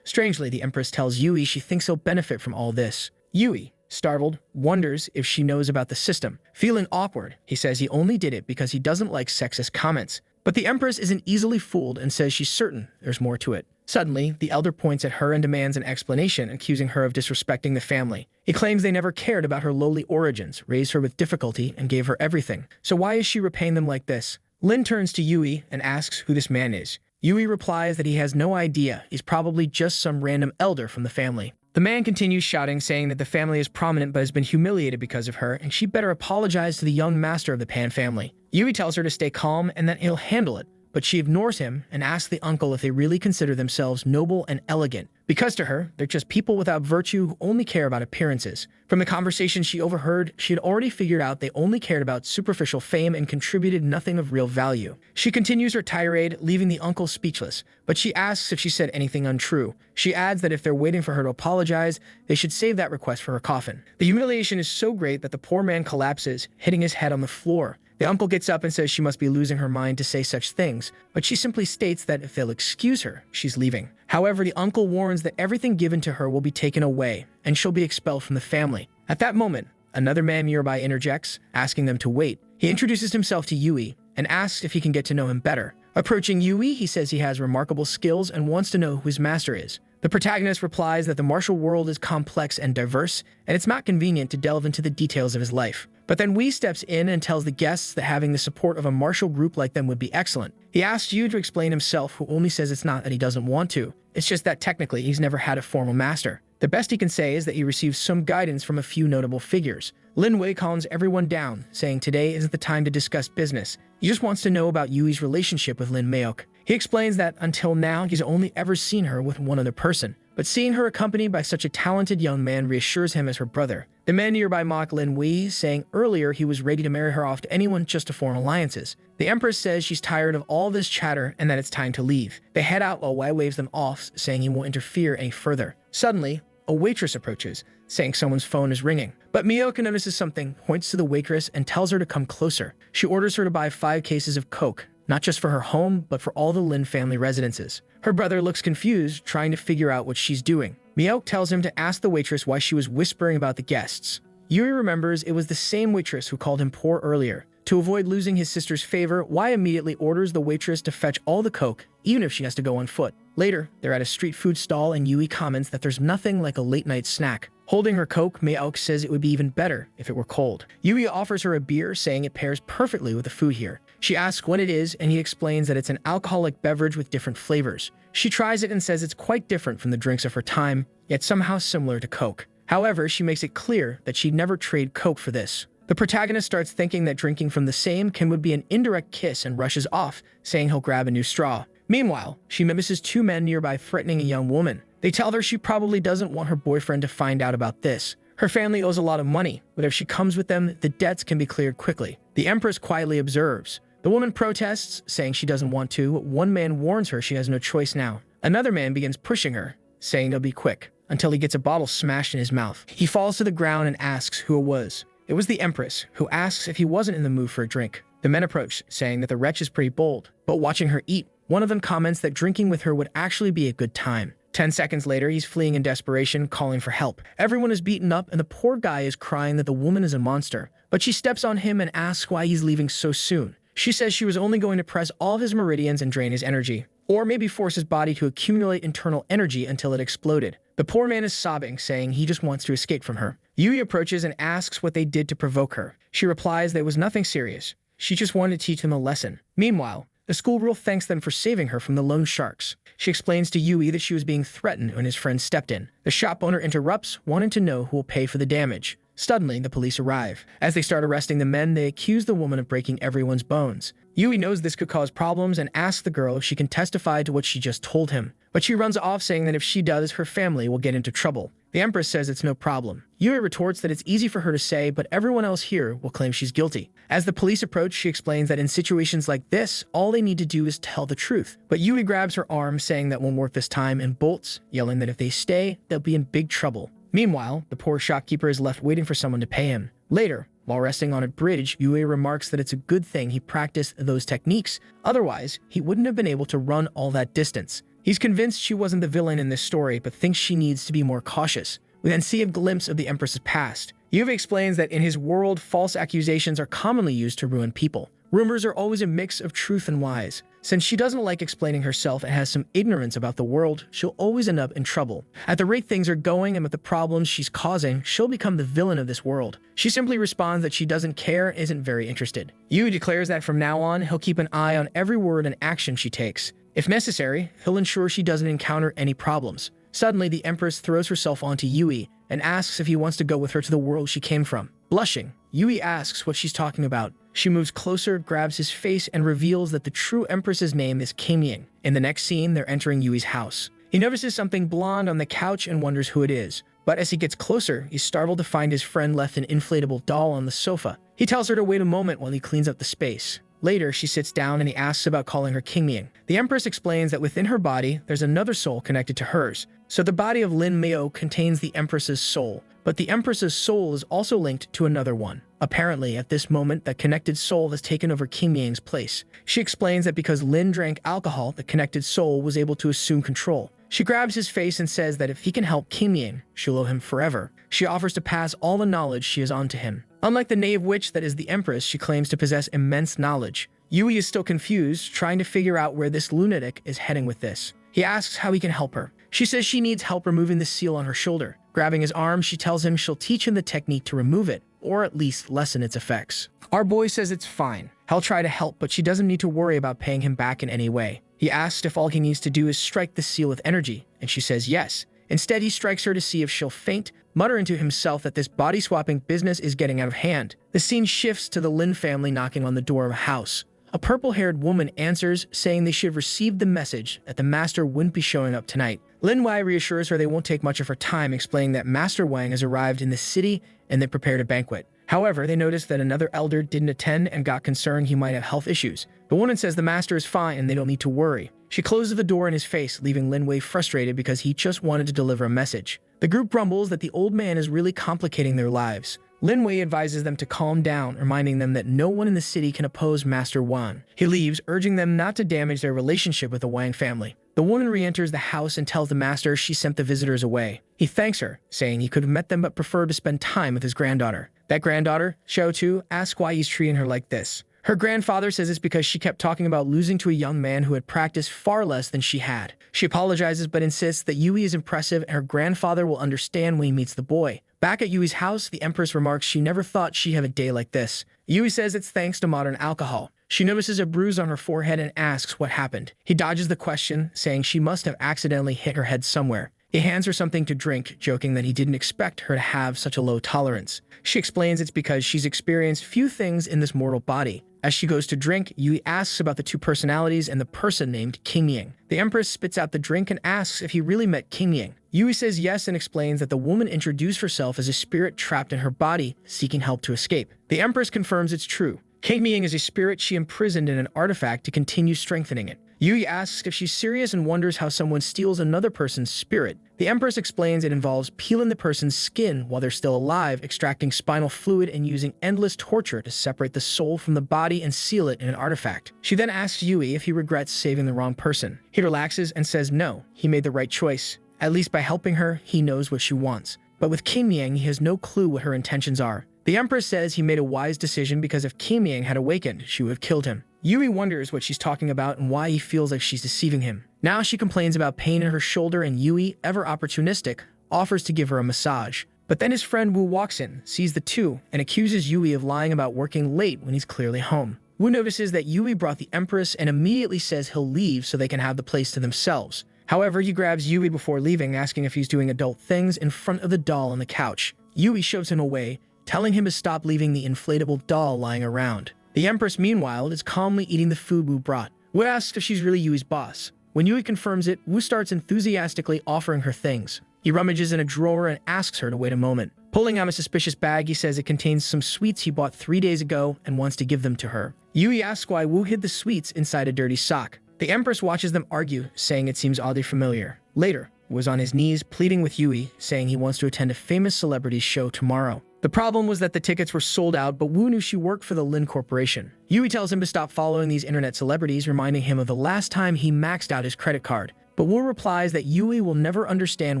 Strangely, the Empress tells Yui she thinks he'll benefit from all this. Yui, startled, wonders if she knows about the system. Feeling awkward, he says he only did it because he doesn't like sexist comments. But the Empress isn't easily fooled and says she's certain there's more to it. Suddenly, the elder points at her and demands an explanation, accusing her of disrespecting the family. He claims they never cared about her lowly origins, raised her with difficulty, and gave her everything. So why is she repaying them like this? Lin turns to Yui and asks who this man is. Yui replies that he has no idea. He's probably just some random elder from the family. The man continues shouting, saying that the family is prominent but has been humiliated because of her, and she better apologize to the young master of the Pan family. Yui tells her to stay calm and that he'll handle it, but she ignores him and asks the uncle if they really consider themselves noble and elegant, because to her, they're just people without virtue who only care about appearances. From the conversation she overheard, she had already figured out they only cared about superficial fame and contributed nothing of real value. She continues her tirade, leaving the uncle speechless, but she asks if she said anything untrue. She adds that if they're waiting for her to apologize, they should save that request for her coffin. The humiliation is so great that the poor man collapses, hitting his head on the floor. The uncle gets up and says she must be losing her mind to say such things, but she simply states that if they'll excuse her, she's leaving. However, the uncle warns that everything given to her will be taken away, and she'll be expelled from the family. At that moment, another man nearby interjects, asking them to wait. He introduces himself to Yui and asks if he can get to know him better. Approaching Yui, he says he has remarkable skills and wants to know who his master is. The protagonist replies that the martial world is complex and diverse, and it's not convenient to delve into the details of his life. But then Wee steps in and tells the guests that having the support of a martial group like them would be excellent. He asks Yu to explain himself, who only says it's not that he doesn't want to. It's just that technically he's never had a formal master. The best he can say is that he receives some guidance from a few notable figures. Lin Wei calms everyone down, saying today isn't the time to discuss business. He just wants to know about Yui's relationship with Lin Maok. He explains that until now he's only ever seen her with one other person, but seeing her accompanied by such a talented young man reassures him as her brother. The man nearby mock Lin Wei, saying earlier he was ready to marry her off to anyone just to form alliances. The Empress says she's tired of all this chatter and that it's time to leave. They head out while Wei waves them off, saying he won't interfere any further. Suddenly, a waitress approaches, saying someone's phone is ringing. But Miyoka notices something, points to the waitress, and tells her to come closer. She orders her to buy 5 cases of Coke, not just for her home, but for all the Lin family residences. Her brother looks confused, trying to figure out what she's doing. Miyoka tells him to ask the waitress why she was whispering about the guests. Yui remembers it was the same waitress who called him poor earlier. To avoid losing his sister's favor, Wai immediately orders the waitress to fetch all the coke, even if she has to go on foot. Later, they're at a street food stall and Yui comments that there's nothing like a late-night snack. Holding her coke, Mei-aok says it would be even better if it were cold. Yui offers her a beer, saying it pairs perfectly with the food here. She asks what it is, and he explains that it's an alcoholic beverage with different flavors. She tries it and says it's quite different from the drinks of her time, yet somehow similar to coke. However, she makes it clear that she'd never trade coke for this. The protagonist starts thinking that drinking from the same can would be an indirect kiss and rushes off, saying he'll grab a new straw. Meanwhile, she mimics two men nearby threatening a young woman. They tell her she probably doesn't want her boyfriend to find out about this. Her family owes a lot of money, but if she comes with them, the debts can be cleared quickly. The Empress quietly observes. The woman protests, saying she doesn't want to. One man warns her she has no choice now. Another man begins pushing her, saying they'll be quick, until he gets a bottle smashed in his mouth. He falls to the ground and asks who it was. It was the Empress, who asks if he wasn't in the mood for a drink. The men approach, saying that the wretch is pretty bold, but watching her eat, one of them comments that drinking with her would actually be a good time. 10 seconds later, he's fleeing in desperation, calling for help. Everyone is beaten up, and the poor guy is crying that the woman is a monster. But she steps on him and asks why he's leaving so soon. She says she was only going to press all of his meridians and drain his energy, or maybe force his body to accumulate internal energy until it exploded. The poor man is sobbing, saying he just wants to escape from her. Yui approaches and asks what they did to provoke her. She replies that it was nothing serious. She just wanted to teach them a lesson. Meanwhile, the schoolgirl thanks them for saving her from the loan sharks. She explains to Yui that she was being threatened when his friend stepped in. The shop owner interrupts, wanting to know who will pay for the damage. Suddenly, the police arrive. As they start arresting the men, they accuse the woman of breaking everyone's bones. Yui knows this could cause problems and asks the girl if she can testify to what she just told him. But she runs off, saying that if she does, her family will get into trouble. The Empress says it's no problem. Yui retorts that it's easy for her to say, but everyone else here will claim she's guilty. As the police approach, she explains that in situations like this, all they need to do is tell the truth. But Yui grabs her arm, saying that won't work this time, and bolts, yelling that if they stay, they'll be in big trouble. Meanwhile, the poor shopkeeper is left waiting for someone to pay him. Later, while resting on a bridge, Yui remarks that it's a good thing he practiced those techniques, otherwise, he wouldn't have been able to run all that distance. He's convinced she wasn't the villain in this story, but thinks she needs to be more cautious. We then see a glimpse of the Empress's past. Yui explains that in his world, false accusations are commonly used to ruin people. Rumors are always a mix of truth and lies. Since she doesn't like explaining herself and has some ignorance about the world, she'll always end up in trouble. At the rate things are going and with the problems she's causing, she'll become the villain of this world. She simply responds that she doesn't care and isn't very interested. Yui declares that from now on, he'll keep an eye on every word and action she takes. If necessary, he'll ensure she doesn't encounter any problems. Suddenly, the Empress throws herself onto Yui and asks if he wants to go with her to the world she came from. Blushing, Yui asks what she's talking about. She moves closer, grabs his face, and reveals that the true Empress's name is Kamying. In the next scene, they're entering Yui's house. He notices something blonde on the couch and wonders who it is. But as he gets closer, he's startled to find his friend left an inflatable doll on the sofa. He tells her to wait a moment while he cleans up the space. Later, she sits down and he asks about calling her Kamying. The Empress explains that within her body, there's another soul connected to hers. So the body of Lin Meo contains the Empress's soul, but the Empress's soul is also linked to another one. Apparently, at this moment, that connected soul has taken over Kamying's place. She explains that because Lin drank alcohol, the connected soul was able to assume control. She grabs his face and says that if he can help Kamying, she'll owe him forever. She offers to pass all the knowledge she has on to him. Unlike the knave witch that is the Empress, she claims to possess immense knowledge. Yui is still confused, trying to figure out where this lunatic is heading with this. He asks how he can help her. She says she needs help removing the seal on her shoulder. Grabbing his arm, she tells him she'll teach him the technique to remove it, or at least lessen its effects. Our boy says it's fine. He'll try to help, but she doesn't need to worry about paying him back in any way. He asks if all he needs to do is strike the seal with energy, and she says yes. Instead, he strikes her to see if she'll faint, muttering to himself that this body-swapping business is getting out of hand. The scene shifts to the Lin family knocking on the door of a house. A purple-haired woman answers, saying they should have received the message that the master wouldn't be showing up tonight. Lin Wei reassures her they won't take much of her time, explaining that Master Wang has arrived in the city and they prepared a banquet. However, they notice that another elder didn't attend and got concerned he might have health issues. The woman says the master is fine and they don't need to worry. She closes the door in his face, leaving Lin Wei frustrated because he just wanted to deliver a message. The group grumbles that the old man is really complicating their lives. Lin Wei advises them to calm down, reminding them that no one in the city can oppose Master Wang. He leaves, urging them not to damage their relationship with the Wang family. The woman re-enters the house and tells the master she sent the visitors away. He thanks her, saying he could have met them but preferred to spend time with his granddaughter. That granddaughter, Xiao asks why he's treating her like this. Her grandfather says it's because she kept talking about losing to a young man who had practiced far less than she had. She apologizes but insists that Yui is impressive and her grandfather will understand when he meets the boy. Back at Yui's house, the Empress remarks she never thought she'd have a day like this. Yui says it's thanks to modern alcohol. She notices a bruise on her forehead and asks what happened. He dodges the question, saying she must have accidentally hit her head somewhere. He hands her something to drink, joking that he didn't expect her to have such a low tolerance. She explains it's because she's experienced few things in this mortal body. As she goes to drink, Yui asks about the two personalities and the person named Qingying. The Empress spits out the drink and asks if he really met Qingying. Yui says yes and explains that the woman introduced herself as a spirit trapped in her body, seeking help to escape. The Empress confirms it's true. Qingying is a spirit she imprisoned in an artifact to continue strengthening it. Yui asks if she's serious and wonders how someone steals another person's spirit. The Empress explains it involves peeling the person's skin while they're still alive, extracting spinal fluid, and using endless torture to separate the soul from the body and seal it in an artifact. She then asks Yui if he regrets saving the wrong person. He relaxes and says no, he made the right choice. At least by helping her, he knows what she wants. But with Qingying, he has no clue what her intentions are. The Empress says he made a wise decision because if Qingying had awakened, she would have killed him. Yui wonders what she's talking about and why he feels like she's deceiving him. Now she complains about pain in her shoulder and Yui, ever opportunistic, offers to give her a massage. But then his friend Wu walks in, sees the two, and accuses Yui of lying about working late when he's clearly home. Wu notices that Yui brought the Empress and immediately says he'll leave so they can have the place to themselves. However, he grabs Yui before leaving, asking if he's doing adult things in front of the doll on the couch. Yui shoves him away, telling him to stop leaving the inflatable doll lying around. The Empress, meanwhile, is calmly eating the food Wu brought. Wu asks if she's really Yui's boss. When Yui confirms it, Wu starts enthusiastically offering her things. He rummages in a drawer and asks her to wait a moment. Pulling out a suspicious bag, he says it contains some sweets he bought 3 days ago and wants to give them to her. Yui asks why Wu hid the sweets inside a dirty sock. The Empress watches them argue, saying it seems oddly familiar. Later, Wu was on his knees pleading with Yui, saying he wants to attend a famous celebrity's show tomorrow. The problem was that the tickets were sold out, but Wu knew she worked for the Lin Corporation. Yui tells him to stop following these internet celebrities, reminding him of the last time he maxed out his credit card. But Wu replies that Yui will never understand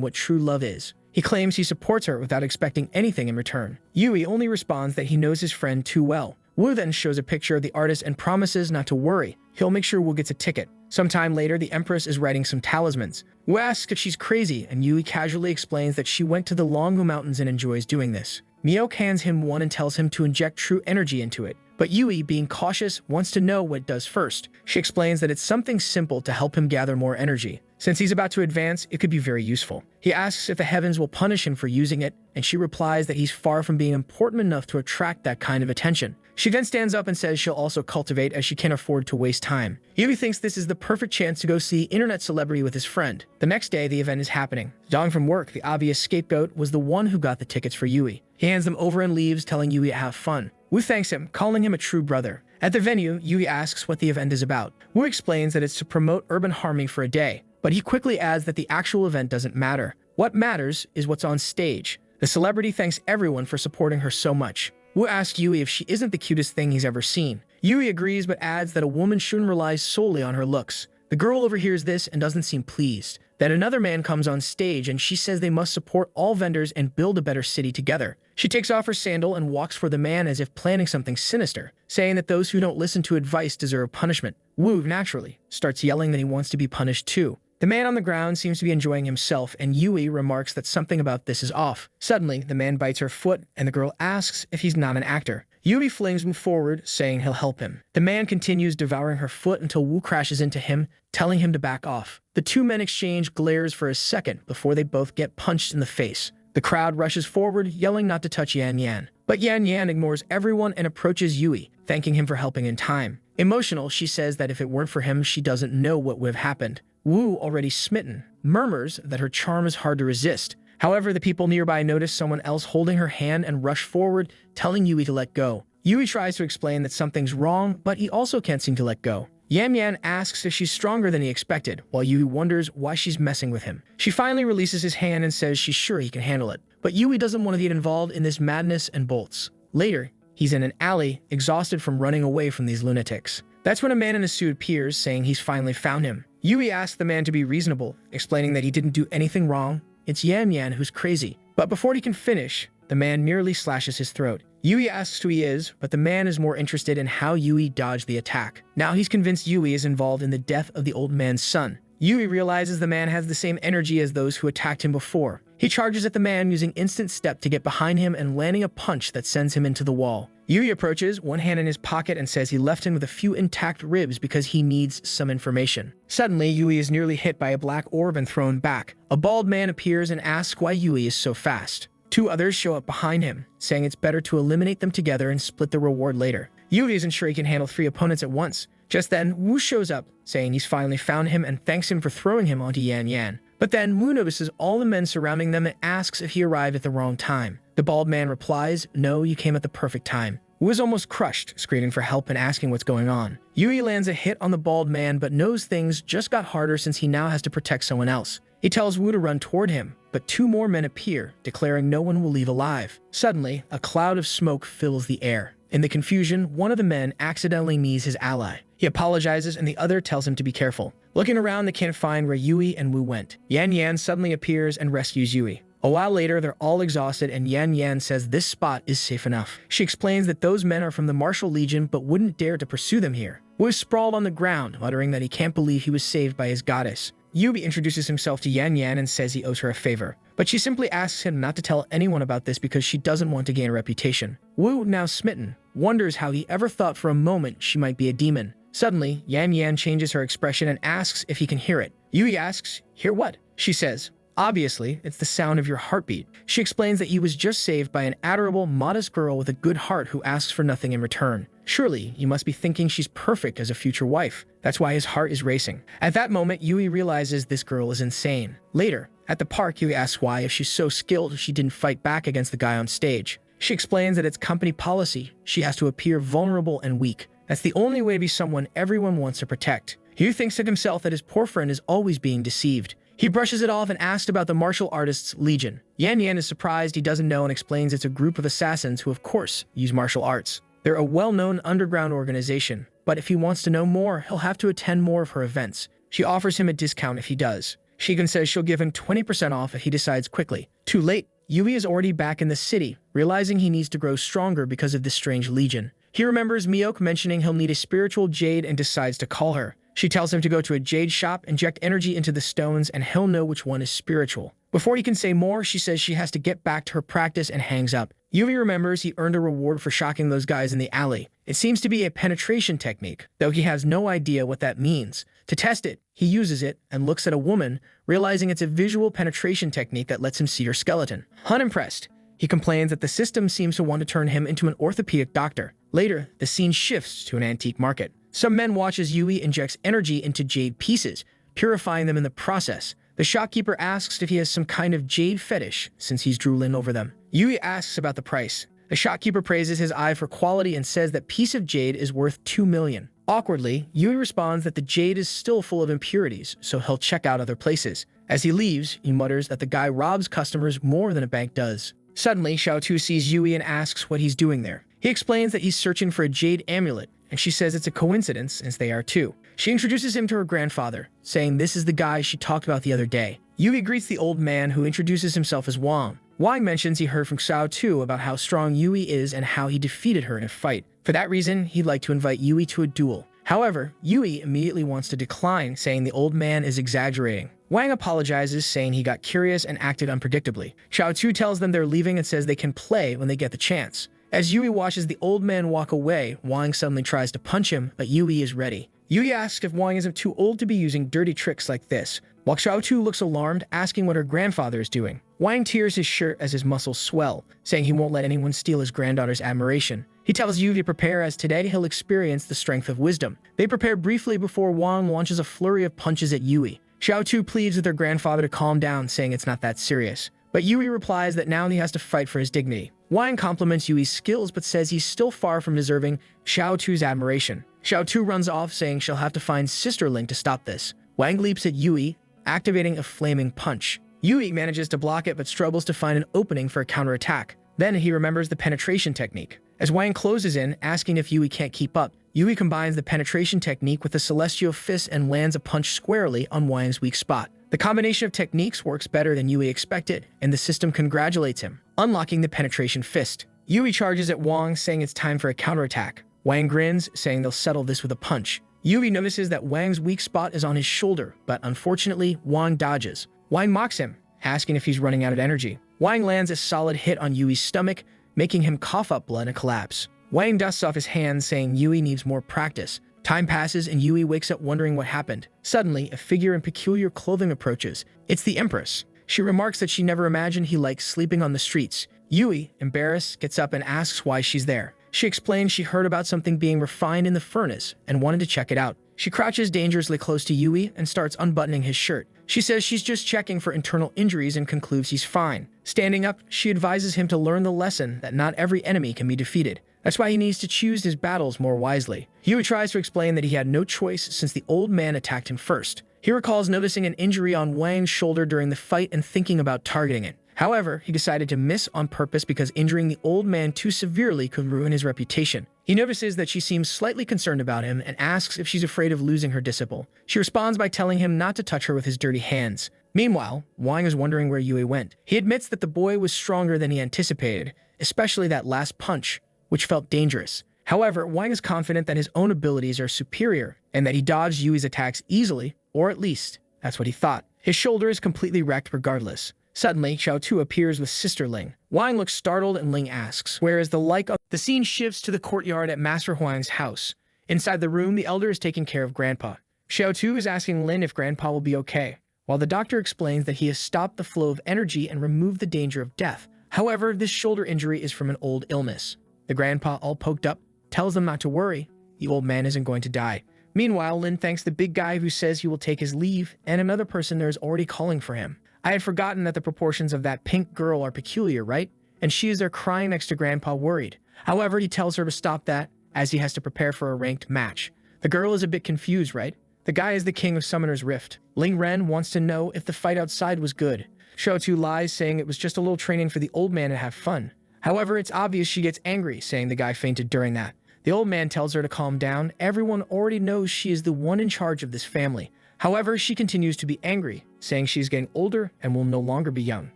what true love is. He claims he supports her without expecting anything in return. Yui only responds that he knows his friend too well. Wu then shows a picture of the artist and promises not to worry. He'll make sure Wu gets a ticket. Sometime later, the Empress is writing some talismans. Wu asks if she's crazy, and Yui casually explains that she went to the Longhu Mountains and enjoys doing this. Miok hands him one and tells him to inject true energy into it. But Yui, being cautious, wants to know what it does first. She explains that it's something simple to help him gather more energy. Since he's about to advance, it could be very useful. He asks if the heavens will punish him for using it, and she replies that he's far from being important enough to attract that kind of attention. She then stands up and says she'll also cultivate as she can't afford to waste time. Yui thinks this is the perfect chance to go see internet celebrity with his friend. The next day, the event is happening. Dong from work, the obvious scapegoat, was the one who got the tickets for Yui. He hands them over and leaves, telling Yui to have fun. Wu thanks him, calling him a true brother. At the venue, Yui asks what the event is about. Wu explains that it's to promote urban harmony for a day, but he quickly adds that the actual event doesn't matter. What matters is what's on stage. The celebrity thanks everyone for supporting her so much. Wu asks Yui if she isn't the cutest thing he's ever seen. Yui agrees but adds that a woman shouldn't rely solely on her looks. The girl overhears this and doesn't seem pleased. Then another man comes on stage and she says they must support all vendors and build a better city together. She takes off her sandal and walks for the man as if planning something sinister, saying that those who don't listen to advice deserve punishment. Wu, naturally, starts yelling that he wants to be punished too. The man on the ground seems to be enjoying himself, and Yui remarks that something about this is off. Suddenly, the man bites her foot, and the girl asks if he's not an actor. Yui flings him forward, saying he'll help him. The man continues devouring her foot until Wu crashes into him, telling him to back off. The two men exchange glares for a second before they both get punched in the face. The crowd rushes forward, yelling not to touch Yan Yan. But Yan Yan ignores everyone and approaches Yui, thanking him for helping in time. Emotional, she says that if it weren't for him, she doesn't know what would have happened. Wu, already smitten, murmurs that her charm is hard to resist. However, the people nearby notice someone else holding her hand and rush forward, telling Yui to let go. Yui tries to explain that something's wrong, but he also can't seem to let go. Yan Yan asks if she's stronger than he expected, while Yui wonders why she's messing with him. She finally releases his hand and says she's sure he can handle it. But Yui doesn't want to get involved in this madness and bolts. Later, he's in an alley, exhausted from running away from these lunatics. That's when a man in a suit appears, saying he's finally found him. Yui asks the man to be reasonable, explaining that he didn't do anything wrong. It's Yan Yan who's crazy. But before he can finish, the man nearly slashes his throat. Yui asks who he is, but the man is more interested in how Yui dodged the attack. Now he's convinced Yui is involved in the death of the old man's son. Yui realizes the man has the same energy as those who attacked him before. He charges at the man using instant step to get behind him and landing a punch that sends him into the wall. Yui approaches, one hand in his pocket, and says he left him with a few intact ribs because he needs some information. Suddenly, Yui is nearly hit by a black orb and thrown back. A bald man appears and asks why Yui is so fast. Two others show up behind him, saying it's better to eliminate them together and split the reward later. Yui isn't sure he can handle 3 opponents at once. Just then, Wu shows up, saying he's finally found him and thanks him for throwing him onto Yan Yan. But then Wu notices all the men surrounding them and asks if he arrived at the wrong time. The bald man replies, "No, you came at the perfect time." Wu is almost crushed, screaming for help and asking what's going on. Yui lands a hit on the bald man but knows things just got harder since he now has to protect someone else. He tells Wu to run toward him, but 2 more men appear, declaring no one will leave alive. Suddenly, a cloud of smoke fills the air. In the confusion, one of the men accidentally knees his ally. He apologizes and the other tells him to be careful. Looking around, they can't find where Yui and Wu went. Yan Yan suddenly appears and rescues Yui. A while later, they're all exhausted and Yan Yan says this spot is safe enough. She explains that those men are from the Martial Legion but wouldn't dare to pursue them here. Wu is sprawled on the ground, muttering that he can't believe he was saved by his goddess. Yui introduces himself to Yan Yan and says he owes her a favor, but she simply asks him not to tell anyone about this because she doesn't want to gain a reputation. Wu, now smitten, wonders how he ever thought for a moment she might be a demon. Suddenly, Yan Yan changes her expression and asks if he can hear it. Yui asks, "Hear what?" She says, "Obviously, it's the sound of your heartbeat." She explains that he was just saved by an adorable, modest girl with a good heart who asks for nothing in return. Surely, you must be thinking she's perfect as a future wife. That's why his heart is racing. At that moment, Yui realizes this girl is insane. Later, at the park, Yui asks why, if she's so skilled, she didn't fight back against the guy on stage. She explains that it's company policy. She has to appear vulnerable and weak. That's the only way to be someone everyone wants to protect. Yui thinks to himself that his poor friend is always being deceived. He brushes it off and asks about the martial artists' legion. Yan Yan is surprised he doesn't know and explains it's a group of assassins who, of course, use martial arts. They're a well-known underground organization, but if he wants to know more, he'll have to attend more of her events. She offers him a discount if he does. She even says she'll give him 20% off if he decides quickly. Too late. Yui is already back in the city, realizing he needs to grow stronger because of this strange legion. He remembers Miyok mentioning he'll need a spiritual jade and decides to call her. She tells him to go to a jade shop, inject energy into the stones, and he'll know which one is spiritual. Before he can say more, she says she has to get back to her practice and hangs up. Yui remembers he earned a reward for shocking those guys in the alley. It seems to be a penetration technique, though he has no idea what that means. To test it, he uses it and looks at a woman, realizing it's a visual penetration technique that lets him see her skeleton. Unimpressed, he complains that the system seems to want to turn him into an orthopedic doctor. Later, the scene shifts to an antique market. Some men watch as Yui injects energy into jade pieces, purifying them in the process. The shopkeeper asks if he has some kind of jade fetish, since he's drooling over them. Yui asks about the price. The shopkeeper praises his eye for quality and says that piece of jade is worth 2 million. Awkwardly, Yui responds that the jade is still full of impurities, so he'll check out other places. As he leaves, he mutters that the guy robs customers more than a bank does. Suddenly, Xiaotu sees Yui and asks what he's doing there. He explains that he's searching for a jade amulet, and she says it's a coincidence since they are too. She introduces him to her grandfather, saying this is the guy she talked about the other day. Yui greets the old man, who introduces himself as Wang. Wang mentions he heard from Xiaotu about how strong Yui is and how he defeated her in a fight. For that reason, he'd like to invite Yui to a duel. However, Yui immediately wants to decline, saying the old man is exaggerating. Wang apologizes, saying he got curious and acted unpredictably. Xiaotu tells them they're leaving and says they can play when they get the chance. As Yui watches the old man walk away, Wang suddenly tries to punch him, but Yui is ready. Yui asks if Wang isn't too old to be using dirty tricks like this, while Xiaotu looks alarmed, asking what her grandfather is doing. Wang tears his shirt as his muscles swell, saying he won't let anyone steal his granddaughter's admiration. He tells Yui to prepare, as today he'll experience the strength of wisdom. They prepare briefly before Wang launches a flurry of punches at Yui. Xiaotu pleads with her grandfather to calm down, saying it's not that serious. But Yui replies that now he has to fight for his dignity. Wang compliments Yui's skills but says he's still far from deserving Xiaotu's admiration. Xiaotu runs off, saying she'll have to find Sister Link to stop this. Wang leaps at Yui, activating a flaming punch. Yui manages to block it but struggles to find an opening for a counterattack. Then he remembers the penetration technique. As Wang closes in, asking if Yui can't keep up, Yui combines the penetration technique with the celestial fist and lands a punch squarely on Wang's weak spot. The combination of techniques works better than Yui expected, and the system congratulates him, unlocking the penetration fist. Yui charges at Wang, saying it's time for a counterattack. Wang grins, saying they'll settle this with a punch. Yui notices that Wang's weak spot is on his shoulder, but unfortunately, Wang dodges. Wang mocks him, asking if he's running out of energy. Wang lands a solid hit on Yui's stomach, making him cough up blood and collapse. Wang dusts off his hands, saying Yui needs more practice. Time passes and Yui wakes up wondering what happened. Suddenly, a figure in peculiar clothing approaches. It's the Empress. She remarks that she never imagined he likes sleeping on the streets. Yui, embarrassed, gets up and asks why she's there. She explains she heard about something being refined in the furnace and wanted to check it out. She crouches dangerously close to Yui and starts unbuttoning his shirt. She says she's just checking for internal injuries and concludes he's fine. Standing up, she advises him to learn the lesson that not every enemy can be defeated. That's why he needs to choose his battles more wisely. Yui tries to explain that he had no choice since the old man attacked him first. He recalls noticing an injury on Wang's shoulder during the fight and thinking about targeting it. However, he decided to miss on purpose because injuring the old man too severely could ruin his reputation. He notices that she seems slightly concerned about him and asks if she's afraid of losing her disciple. She responds by telling him not to touch her with his dirty hands. Meanwhile, Wang is wondering where Yui went. He admits that the boy was stronger than he anticipated, especially that last punch, which felt dangerous. However, Wang is confident that his own abilities are superior and that he dodged Yui's attacks easily, or at least, that's what he thought. His shoulder is completely wrecked regardless. Suddenly, Xiaotu appears with Sister Ling. Wang looks startled and Ling asks, "Where is the like of?" The scene shifts to the courtyard at Master Huang's house. Inside the room, the elder is taking care of Grandpa. Xiaotu is asking Lin if Grandpa will be okay, while the doctor explains that he has stopped the flow of energy and removed the danger of death. However, this shoulder injury is from an old illness. The grandpa, all poked up, tells them not to worry. The old man isn't going to die. Meanwhile, Lin thanks the big guy who says he will take his leave, and another person there is already calling for him. I had forgotten that the proportions of that pink girl are peculiar, right? And she is there crying next to Grandpa, worried. However, he tells her to stop that, as he has to prepare for a ranked match. The girl is a bit confused, right? The guy is the king of Summoner's Rift. Ling Ren wants to know if the fight outside was good. Xiaotu lies, saying it was just a little training for the old man to have fun. However, it's obvious she gets angry, saying the guy fainted during that. The old man tells her to calm down. Everyone already knows she is the one in charge of this family. However, she continues to be angry, saying she's getting older and will no longer be young.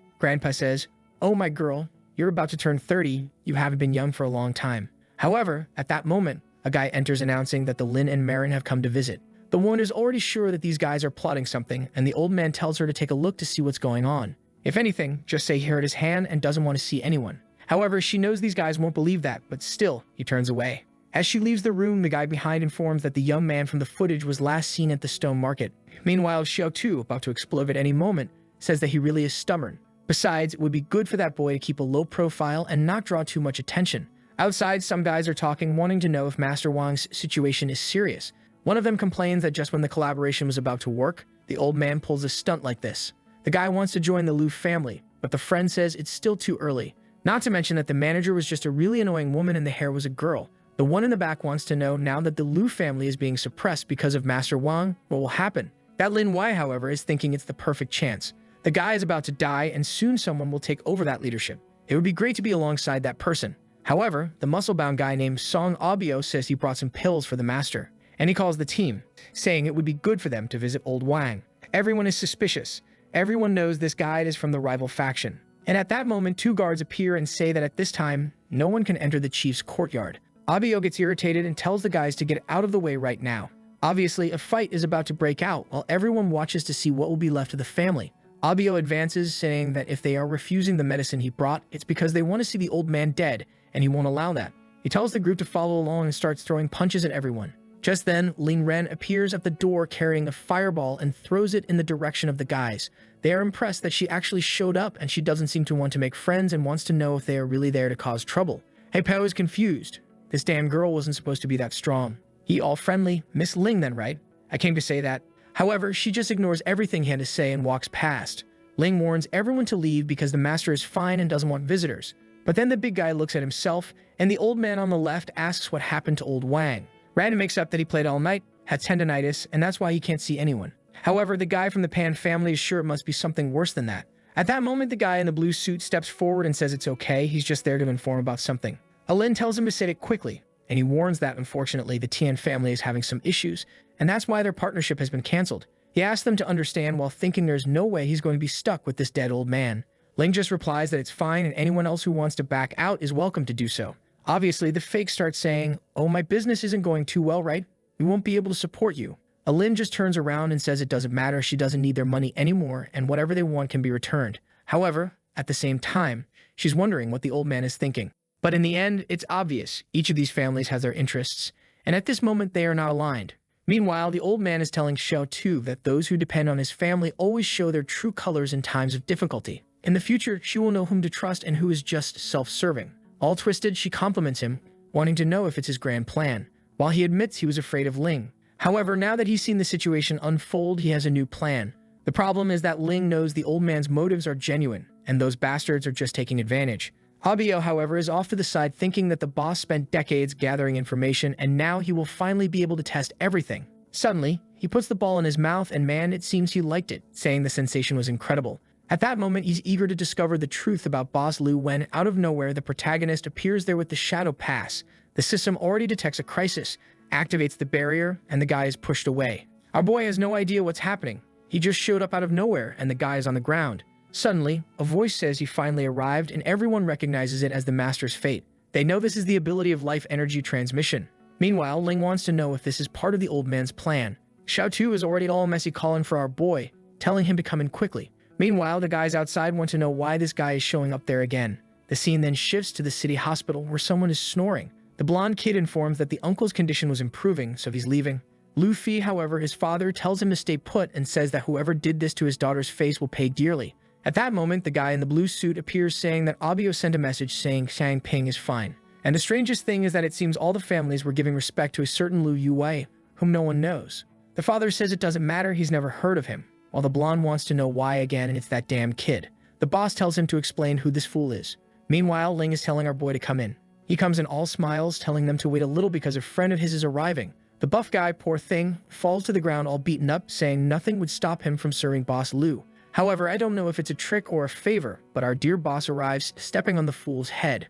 Grandpa says, "Oh, my girl, you're about to turn 30. You haven't been young for a long time." However, at that moment, a guy enters announcing that the Lin and Marin have come to visit. The woman is already sure that these guys are plotting something, and the old man tells her to take a look to see what's going on. If anything, just say he hurt his hand and doesn't want to see anyone. However, she knows these guys won't believe that, but still, he turns away. As she leaves the room, the guy behind informs that the young man from the footage was last seen at the stone market. Meanwhile, Xiaotu, about to explode at any moment, says that he really is stubborn. Besides, it would be good for that boy to keep a low profile and not draw too much attention. Outside, some guys are talking, wanting to know if Master Wang's situation is serious. One of them complains that just when the collaboration was about to work, the old man pulls a stunt like this. The guy wants to join the Liu family, but the friend says it's still too early. Not to mention that the manager was just a really annoying woman and the hair was a girl. The one in the back wants to know, now that the Liu family is being suppressed because of Master Wang, what will happen? That Lin Wai, however, is thinking it's the perfect chance. The guy is about to die and soon someone will take over that leadership. It would be great to be alongside that person. However, the muscle-bound guy named Song Abio says he brought some pills for the master, and he calls the team, saying it would be good for them to visit old Wang. Everyone is suspicious. Everyone knows this guide is from the rival faction. And at that moment, two guards appear and say that at this time, no one can enter the chief's courtyard. Abio gets irritated and tells the guys to get out of the way right now. Obviously, a fight is about to break out while everyone watches to see what will be left of the family. Abio advances, saying that if they are refusing the medicine he brought, it's because they want to see the old man dead, and he won't allow that. He tells the group to follow along and starts throwing punches at everyone. Just then, Ling Ren appears at the door carrying a fireball and throws it in the direction of the guys. They are impressed that she actually showed up and she doesn't seem to want to make friends and wants to know if they are really there to cause trouble. Hey Pao is confused. This damn girl wasn't supposed to be that strong. He all friendly, Miss Ling then, right? I came to say that. However, she just ignores everything he had to say and walks past. Ling warns everyone to leave because the master is fine and doesn't want visitors. But then the big guy looks at himself, and the old man on the left asks what happened to old Wang. Random makes up that he played all night, had tendonitis, and that's why he can't see anyone. However, the guy from the Pan family is sure it must be something worse than that. At that moment, the guy in the blue suit steps forward and says it's okay, he's just there to inform about something. Alin tells him to say it quickly, and he warns that, unfortunately, the Tian family is having some issues, and that's why their partnership has been cancelled. He asks them to understand while thinking there's no way he's going to be stuck with this dead old man. Ling just replies that it's fine and anyone else who wants to back out is welcome to do so. Obviously, the fake starts saying, "Oh, my business isn't going too well, right? We won't be able to support you." Lin just turns around and says it doesn't matter, she doesn't need their money anymore, and whatever they want can be returned. However, at the same time, she's wondering what the old man is thinking. But in the end, it's obvious. Each of these families has their interests, and at this moment they are not aligned. Meanwhile, the old man is telling Xiao Tu that those who depend on his family always show their true colors in times of difficulty. In the future, she will know whom to trust and who is just self-serving. All twisted, she compliments him, wanting to know if it's his grand plan, while he admits he was afraid of Ling. However, now that he's seen the situation unfold, he has a new plan. The problem is that Ling knows the old man's motives are genuine, and those bastards are just taking advantage. Abio, however, is off to the side thinking that the boss spent decades gathering information and now he will finally be able to test everything. Suddenly, he puts the ball in his mouth and man, it seems he liked it, saying the sensation was incredible. At that moment, he's eager to discover the truth about Boss Lu when, out of nowhere, the protagonist appears there with the Shadow Pass. The system already detects a crisis, activates the barrier, and the guy is pushed away. Our boy has no idea what's happening. He just showed up out of nowhere and the guy is on the ground. Suddenly, a voice says he finally arrived and everyone recognizes it as the Master's fate. They know this is the ability of life energy transmission. Meanwhile, Ling wants to know if this is part of the old man's plan. Xiao Tu is already all messy calling for our boy, telling him to come in quickly. Meanwhile, the guys outside want to know why this guy is showing up there again. The scene then shifts to the city hospital where someone is snoring. The blonde kid informs that the uncle's condition was improving, so he's leaving. Luffy, however, his father, tells him to stay put and says that whoever did this to his daughter's face will pay dearly. At that moment, the guy in the blue suit appears saying that Abio sent a message saying Shang Ping is fine. And the strangest thing is that it seems all the families were giving respect to a certain Lu Yuwei, whom no one knows. The father says it doesn't matter, he's never heard of him, while the blonde wants to know why again and it's that damn kid. The boss tells him to explain who this fool is. Meanwhile, Ling is telling our boy to come in. He comes in all smiles, telling them to wait a little because a friend of his is arriving. The buff guy, poor thing, falls to the ground all beaten up, saying nothing would stop him from serving Boss Lu. However, I don't know if it's a trick or a favor, but our dear boss arrives, stepping on the fool's head.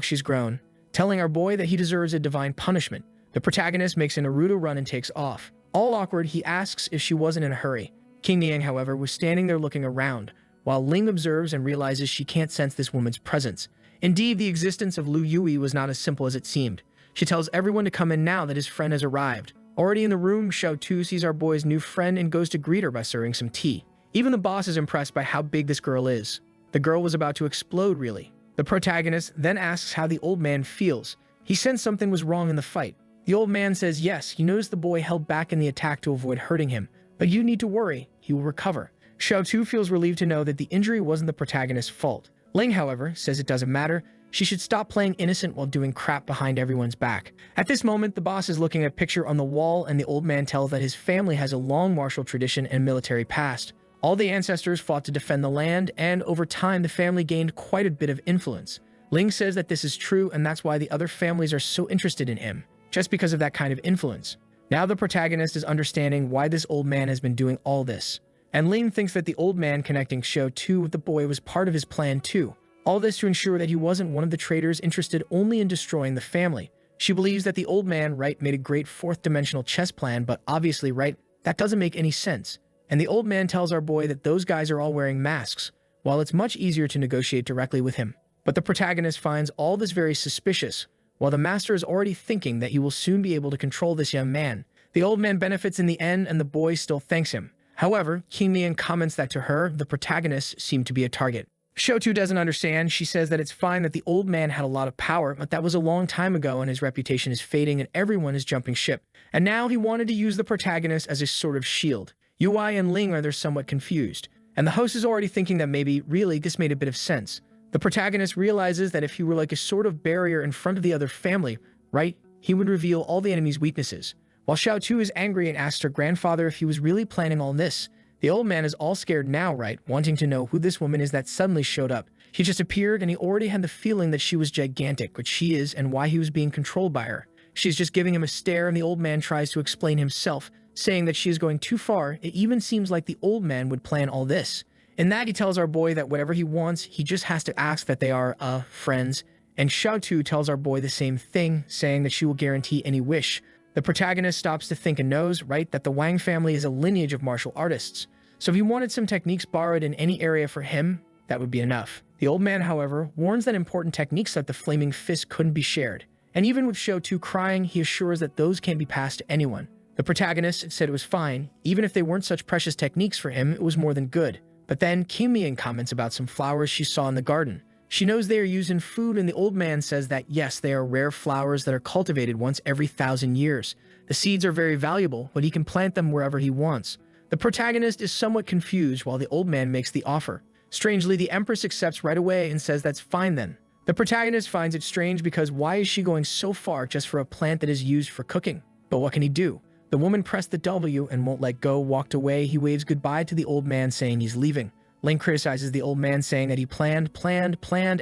She's grown, telling our boy that he deserves a divine punishment. The protagonist makes a Naruto run and takes off. All awkward, he asks if she wasn't in a hurry. King Niang, however, was standing there looking around, while Ling observes and realizes she can't sense this woman's presence. Indeed, the existence of Lu Yui was not as simple as it seemed. She tells everyone to come in now that his friend has arrived. Already in the room, Xiao Tu sees our boy's new friend and goes to greet her by serving some tea. Even the boss is impressed by how big this girl is. The girl was about to explode, really. The protagonist then asks how the old man feels. He sensed something was wrong in the fight. The old man says yes, he noticed the boy held back in the attack to avoid hurting him. But you need to worry, he will recover. Xiao Tu feels relieved to know that the injury wasn't the protagonist's fault. Ling, however, says it doesn't matter. She should stop playing innocent while doing crap behind everyone's back. At this moment, the boss is looking at a picture on the wall and the old man tells that his family has a long martial tradition and military past. All the ancestors fought to defend the land, and over time the family gained quite a bit of influence. Ling says that this is true and that's why the other families are so interested in him, just because of that kind of influence. Now the protagonist is understanding why this old man has been doing all this. And Ling thinks that the old man connecting Xiao Tu with the boy was part of his plan too. All this to ensure that he wasn't one of the traitors interested only in destroying the family. She believes that the old man, right, made a great fourth-dimensional chess plan, but obviously, right, that doesn't make any sense. And the old man tells our boy that those guys are all wearing masks, while it's much easier to negotiate directly with him. But the protagonist finds all this very suspicious, while the master is already thinking that he will soon be able to control this young man. The old man benefits in the end and the boy still thanks him. However, King Nian comments that to her, the protagonist seemed to be a target. Xiao Tu doesn't understand. She says that it's fine that the old man had a lot of power, but that was a long time ago and his reputation is fading and everyone is jumping ship. And now he wanted to use the protagonist as a sort of shield. Ui and Ling are there somewhat confused. And the host is already thinking that maybe, really, this made a bit of sense. The protagonist realizes that if he were like a sort of barrier in front of the other family, right, he would reveal all the enemy's weaknesses. While Xiao Tu is angry and asks her grandfather if he was really planning all this, the old man is all scared now, right, wanting to know who this woman is that suddenly showed up. She just appeared and he already had the feeling that she was gigantic, which she is, and why he was being controlled by her. She's just giving him a stare and the old man tries to explain himself, saying that she is going too far. It even seems like the old man would plan all this. In that, he tells our boy that whatever he wants, he just has to ask that they are, friends, And Xiaotu tells our boy the same thing, saying that she will guarantee any wish. The protagonist stops to think and knows, right, that the Wang family is a lineage of martial artists. So if he wanted some techniques borrowed in any area for him, that would be enough. The old man, however, warns that important techniques like the flaming fist couldn't be shared. And even with Xiaotu crying, he assures that those can't be passed to anyone. The protagonist said it was fine. Even if they weren't such precious techniques for him, it was more than good. But then Kim Mian comments about some flowers she saw in the garden. She knows they are used in food, and the old man says that yes, they are rare flowers that are cultivated once every 1,000 years. The seeds are very valuable, but he can plant them wherever he wants. The protagonist is somewhat confused while the old man makes the offer. Strangely, the Empress accepts right away and says that's fine then. The protagonist finds it strange because why is she going so far just for a plant that is used for cooking? But what can he do? The woman pressed the W and won't let go, walked away. He waves goodbye to the old man saying he's leaving. Ling criticizes the old man saying that he planned,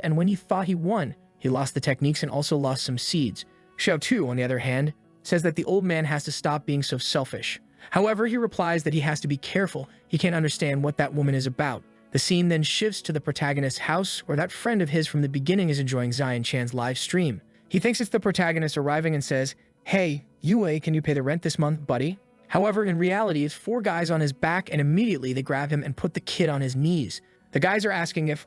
and when he thought he won, he lost the techniques and also lost some seeds. Xiaotu, on the other hand, says that the old man has to stop being so selfish. However, he replies that he has to be careful. He can't understand what that woman is about. The scene then shifts to the protagonist's house, where that friend of his from the beginning is enjoying Zion Chan's live stream. He thinks it's the protagonist arriving and says, "Hey, Yue, can you pay the rent this month, buddy?" However, in reality, it's 4 guys on his back, and immediately they grab him and put the kid on his knees. The guys are asking if,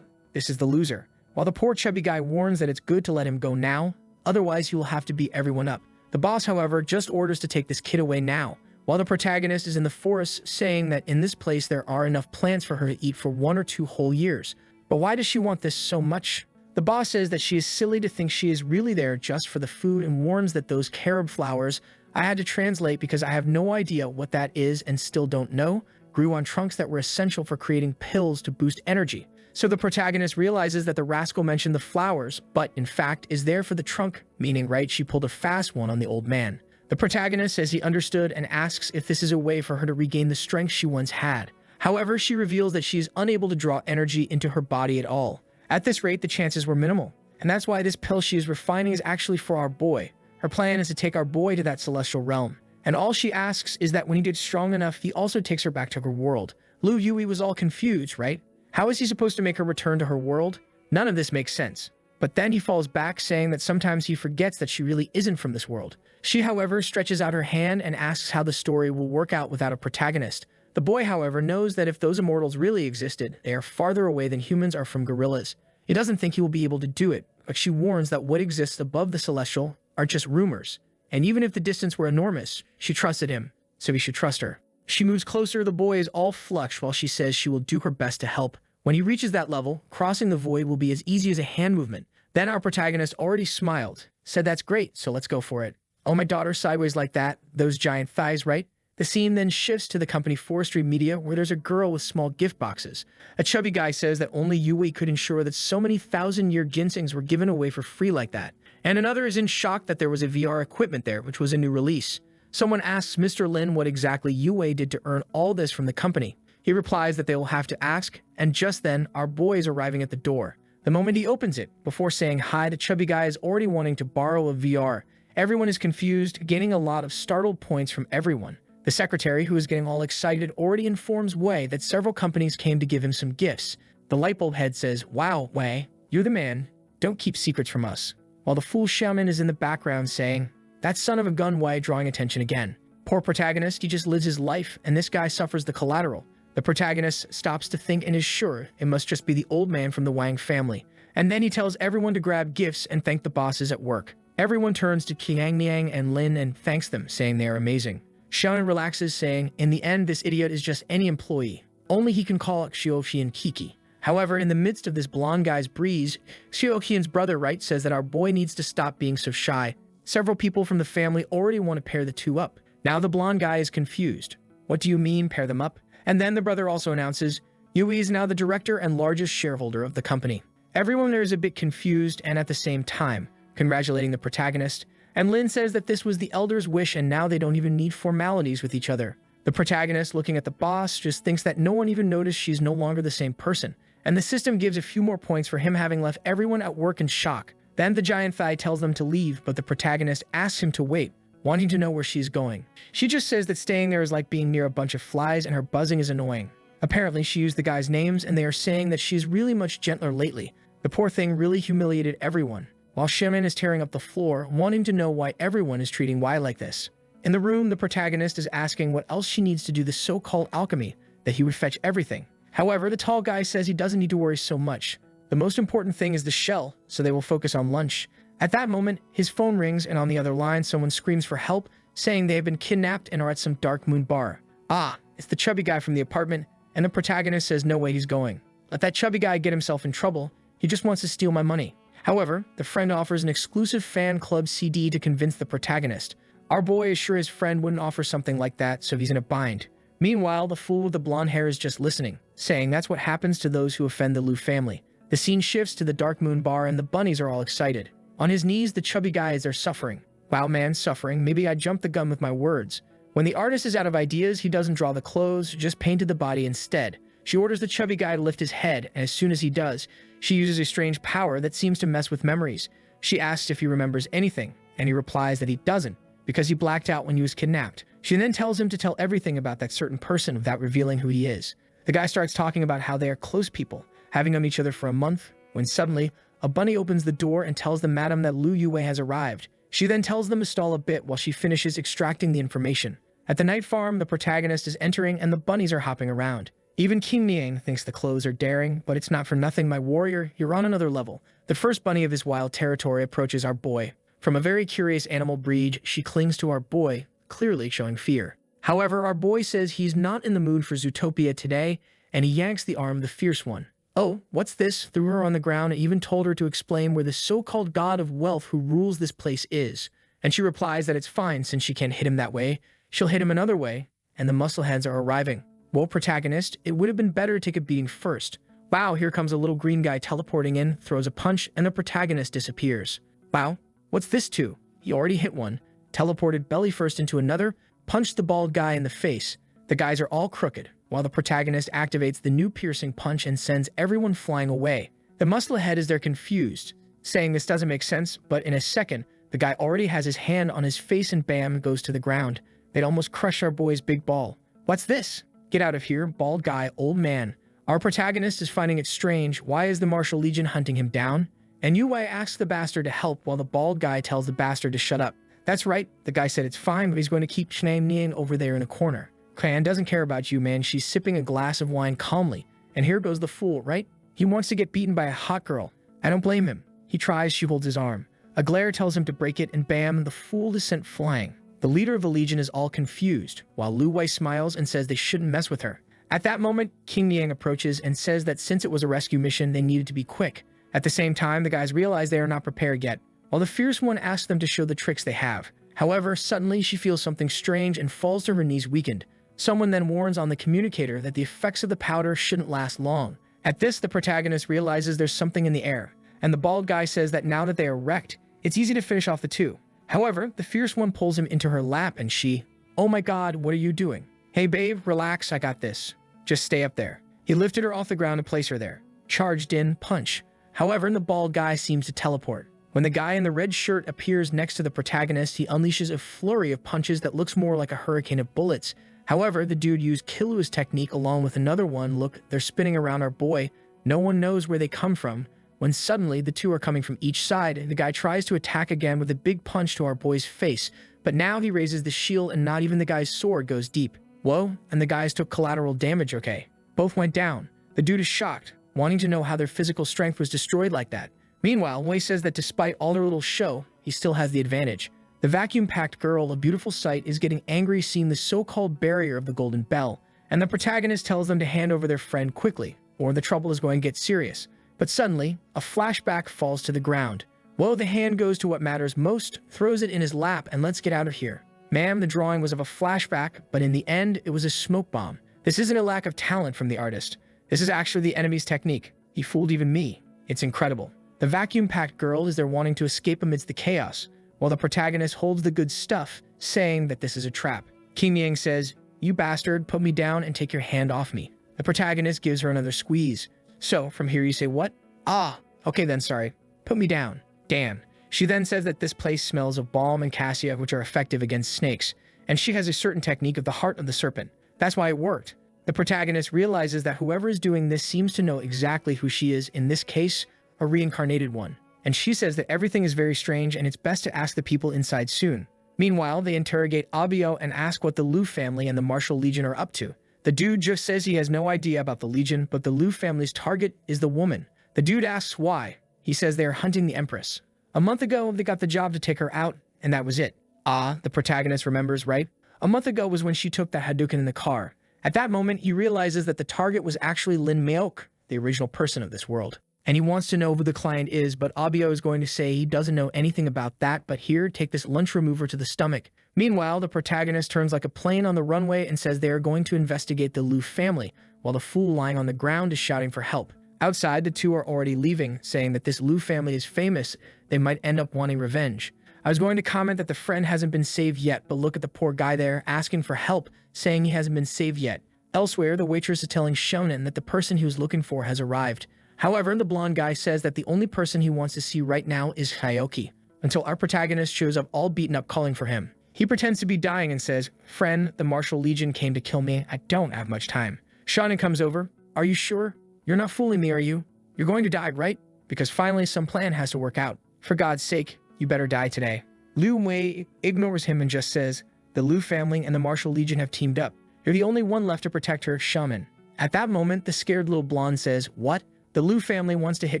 this is the loser, while the poor chubby guy warns that it's good to let him go now, otherwise he will have to beat everyone up. The boss, however, just orders to take this kid away now, while the protagonist is in the forest saying that in this place there are enough plants for her to eat for 1 or 2 whole years. But why does she want this so much? The boss says that she is silly to think she is really there just for the food and warns that those carob flowers, I had to translate because I have no idea what that is and still don't know, grew on trunks that were essential for creating pills to boost energy. So the protagonist realizes that the rascal mentioned the flowers, but in fact is there for the trunk, meaning, right, she pulled a fast one on the old man. The protagonist says he understood and asks if this is a way for her to regain the strength she once had. However, she reveals that she is unable to draw energy into her body at all. At this rate, the chances were minimal, and that's why this pill she is refining is actually for our boy. Her plan is to take our boy to that celestial realm, and all she asks is that when he gets strong enough, he also takes her back to her world. Lu Yui was all confused, right? How is he supposed to make her return to her world? None of this makes sense. But then he falls back, saying that sometimes he forgets that she really isn't from this world. She, however, stretches out her hand and asks how the story will work out without a protagonist. The boy, however, knows that if those immortals really existed, they are farther away than humans are from gorillas. He doesn't think he will be able to do it, but she warns that what exists above the celestial are just rumors. And even if the distance were enormous, she trusted him, so he should trust her. She moves closer, the boy is all flushed while she says she will do her best to help. When he reaches that level, crossing the void will be as easy as a hand movement. Then our protagonist already smiled, said that's great, so let's go for it. Oh, my daughter, sideways like that, those giant thighs, right? The scene then shifts to the company Forestry Media, where there's a girl with small gift boxes. A chubby guy says that only Yui could ensure that so many 1,000-year ginsengs were given away for free like that. And another is in shock that there was a VR equipment there, which was a new release. Someone asks Mr. Lin what exactly Yui did to earn all this from the company. He replies that they will have to ask, and just then, our boy is arriving at the door. The moment he opens it, before saying hi, the chubby guy is already wanting to borrow a VR. Everyone is confused, gaining a lot of startled points from everyone. The secretary, who is getting all excited, already informs Wei that several companies came to give him some gifts. The lightbulb head says, "Wow, Wei, you're the man. Don't keep secrets from us." While the fool shaman is in the background saying, "That son of a gun, Wei," drawing attention again. Poor protagonist, he just lives his life, and this guy suffers the collateral. The protagonist stops to think and is sure it must just be the old man from the Wang family. And then he tells everyone to grab gifts and thank the bosses at work. Everyone turns to Qiang Niang and Lin and thanks them, saying they are amazing. Xiaonan relaxes, saying, in the end, this idiot is just any employee. Only he can call Xiuoqi and Kiki. However, in the midst of this blonde guy's breeze, Xiuoqian's brother, right, says that our boy needs to stop being so shy. Several people from the family already want to pair the two up. Now the blonde guy is confused. What do you mean, pair them up? And then the brother also announces, Yui is now the director and largest shareholder of the company. Everyone there is a bit confused and at the same time, congratulating the protagonist. And Lin says that this was the elder's wish and now they don't even need formalities with each other. The protagonist, looking at the boss, just thinks that no one even noticed she's no longer the same person. And the system gives a few more points for him having left everyone at work in shock. Then the giant thigh tells them to leave, but the protagonist asks him to wait, wanting to know where she's going. She just says that staying there is like being near a bunch of flies and her buzzing is annoying. Apparently, she used the guys' names and they are saying that she's really much gentler lately. The poor thing really humiliated everyone, while Shaman is tearing up the floor, wanting to know why everyone is treating Y like this. In the room, the protagonist is asking what else she needs to do the so-called alchemy, that he would fetch everything. However, the tall guy says he doesn't need to worry so much. The most important thing is the shell, so they will focus on lunch. At that moment, his phone rings, and on the other line, someone screams for help, saying they have been kidnapped and are at some dark moon bar. Ah, it's the chubby guy from the apartment, and the protagonist says no way he's going. Let that chubby guy get himself in trouble. He just wants to steal my money. However, the friend offers an exclusive fan club CD to convince the protagonist. Our boy is sure his friend wouldn't offer something like that, so he's in a bind. Meanwhile, the fool with the blonde hair is just listening, saying that's what happens to those who offend the Lu family. The scene shifts to the dark moon bar, and the bunnies are all excited. On his knees, the chubby guy is there suffering. Wow, man, suffering. Maybe I jumped the gun with my words. When the artist is out of ideas, he doesn't draw the clothes, just painted the body instead. She orders the chubby guy to lift his head, and as soon as he does, she uses a strange power that seems to mess with memories. She asks if he remembers anything, and he replies that he doesn't, because he blacked out when he was kidnapped. She then tells him to tell everything about that certain person without revealing who he is. The guy starts talking about how they are close people, having known each other for a month, when suddenly, a bunny opens the door and tells the madam that Lu Yue has arrived. She then tells them to stall a bit while she finishes extracting the information. At the night farm, the protagonist is entering and the bunnies are hopping around. Even King Niang thinks the clothes are daring, but it's not for nothing, my warrior, you're on another level. The first bunny of his wild territory approaches our boy. From a very curious animal breed, she clings to our boy, clearly showing fear. However, our boy says he's not in the mood for Zootopia today, and he yanks the arm of the fierce one. Oh, what's this? Threw her on the ground and even told her to explain where the so-called god of wealth who rules this place is. And she replies that it's fine since she can't hit him that way. She'll hit him another way, and the muscleheads are arriving. Well, protagonist, it would have been better to take a beating first. Wow, here comes a little green guy teleporting in, throws a punch, and the protagonist disappears. Wow, what's this to? He already hit one, teleported belly first into another, punched the bald guy in the face. The guys are all crooked, while the protagonist activates the new piercing punch and sends everyone flying away. The musclehead is there confused, saying this doesn't make sense, but in a second, the guy already has his hand on his face and bam, goes to the ground. They'd almost crush our boy's big ball. What's this? Get out of here, bald guy, old man. Our protagonist is finding it strange. Why is the Martial Legion hunting him down? And Yue asks the bastard to help while the bald guy tells the bastard to shut up. That's right, the guy said it's fine, but he's going to keep Chnang Niang over there in a corner. Clan doesn't care about you, man. She's sipping a glass of wine calmly. And here goes the fool, right? He wants to get beaten by a hot girl. I don't blame him. He tries, she holds his arm. A glare tells him to break it, and bam, the fool is sent flying. The leader of the Legion is all confused, while Lu Wei smiles and says they shouldn't mess with her. At that moment, King Niang approaches and says that since it was a rescue mission, they needed to be quick. At the same time, the guys realize they are not prepared yet, while the fierce one asks them to show the tricks they have. However, suddenly she feels something strange and falls to her knees weakened. Someone then warns on the communicator that the effects of the powder shouldn't last long. At this, the protagonist realizes there's something in the air, and the bald guy says that now that they are wrecked, it's easy to finish off the two. However, the fierce one pulls him into her lap and she, oh my god, what are you doing? Hey babe, relax, I got this. Just stay up there. He lifted her off the ground and placed her there. Charged in, punch. However, the bald guy seems to teleport. When the guy in the red shirt appears next to the protagonist, he unleashes a flurry of punches that looks more like a hurricane of bullets. However, the dude used Killua's technique along with another one. Look, they're spinning around our boy. No one knows where they come from. When suddenly, the two are coming from each side, the guy tries to attack again with a big punch to our boy's face, but now he raises the shield and not even the guy's sword goes deep. Whoa, and the guys took collateral damage, okay. Both went down. The dude is shocked, wanting to know how their physical strength was destroyed like that. Meanwhile, Wei says that despite all their little show, he still has the advantage. The vacuum-packed girl, a beautiful sight, is getting angry seeing the so-called barrier of the Golden Bell, and the protagonist tells them to hand over their friend quickly, or the trouble is going to get serious. But suddenly, a flashback falls to the ground. Whoa, the hand goes to what matters most, throws it in his lap, and let's get out of here. Ma'am, the drawing was of a flashback, but in the end, it was a smoke bomb. This isn't a lack of talent from the artist. This is actually the enemy's technique. He fooled even me. It's incredible. The vacuum-packed girl is there wanting to escape amidst the chaos, while the protagonist holds the good stuff, saying that this is a trap. King Niang says, you bastard, put me down and take your hand off me. The protagonist gives her another squeeze. So, from here you say what? Ah, okay then, sorry. Put me down. Damn. She then says that this place smells of balm and cassia, which are effective against snakes, and she has a certain technique of the heart of the serpent. That's why it worked. The protagonist realizes that whoever is doing this seems to know exactly who she is, in this case, a reincarnated one. And she says that everything is very strange and it's best to ask the people inside soon. Meanwhile, they interrogate Abio and ask what the Liu family and the Martial Legion are up to. The dude just says he has no idea about the Legion, but the Liu family's target is the woman. The dude asks why. He says they are hunting the Empress. A month ago, they got the job to take her out, and that was it. Ah, the protagonist remembers, right? A month ago was when she took that Hadouken in the car. At that moment, he realizes that the target was actually Lin Maok, the original person of this world. And he wants to know who the client is, but Abio is going to say he doesn't know anything about that, but here, take this lunch remover to the stomach. Meanwhile, the protagonist turns like a plane on the runway and says they are going to investigate the Liu family, while the fool lying on the ground is shouting for help. Outside, the two are already leaving, saying that this Liu family is famous, they might end up wanting revenge. I was going to comment that the friend hasn't been saved yet, but look at the poor guy there asking for help, saying he hasn't been saved yet. Elsewhere, the waitress is telling Shonen that the person he was looking for has arrived. However, the blonde guy says that the only person he wants to see right now is Hyoki, until our protagonist shows up all beaten up calling for him. He pretends to be dying and says, "Friend, the Martial Legion came to kill me. I don't have much time." Shonen comes over. "Are you sure? You're not fooling me, are you? You're going to die, right? Because finally some plan has to work out. For God's sake, you better die today." Liu Wei ignores him and just says, "The Liu family and the Martial Legion have teamed up. You're the only one left to protect her, shaman." At that moment, the scared little blonde says, "What? The Liu family wants to hit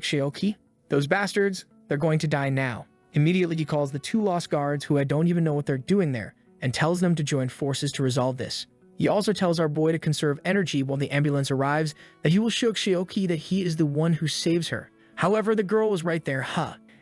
Shioki? Those bastards, they're going to die now." Immediately, he calls the two lost guards who I don't even know what they're doing there and tells them to join forces to resolve this. He also tells our boy to conserve energy while the ambulance arrives, that he will show Shioki that he is the one who saves her. However, the girl was right there,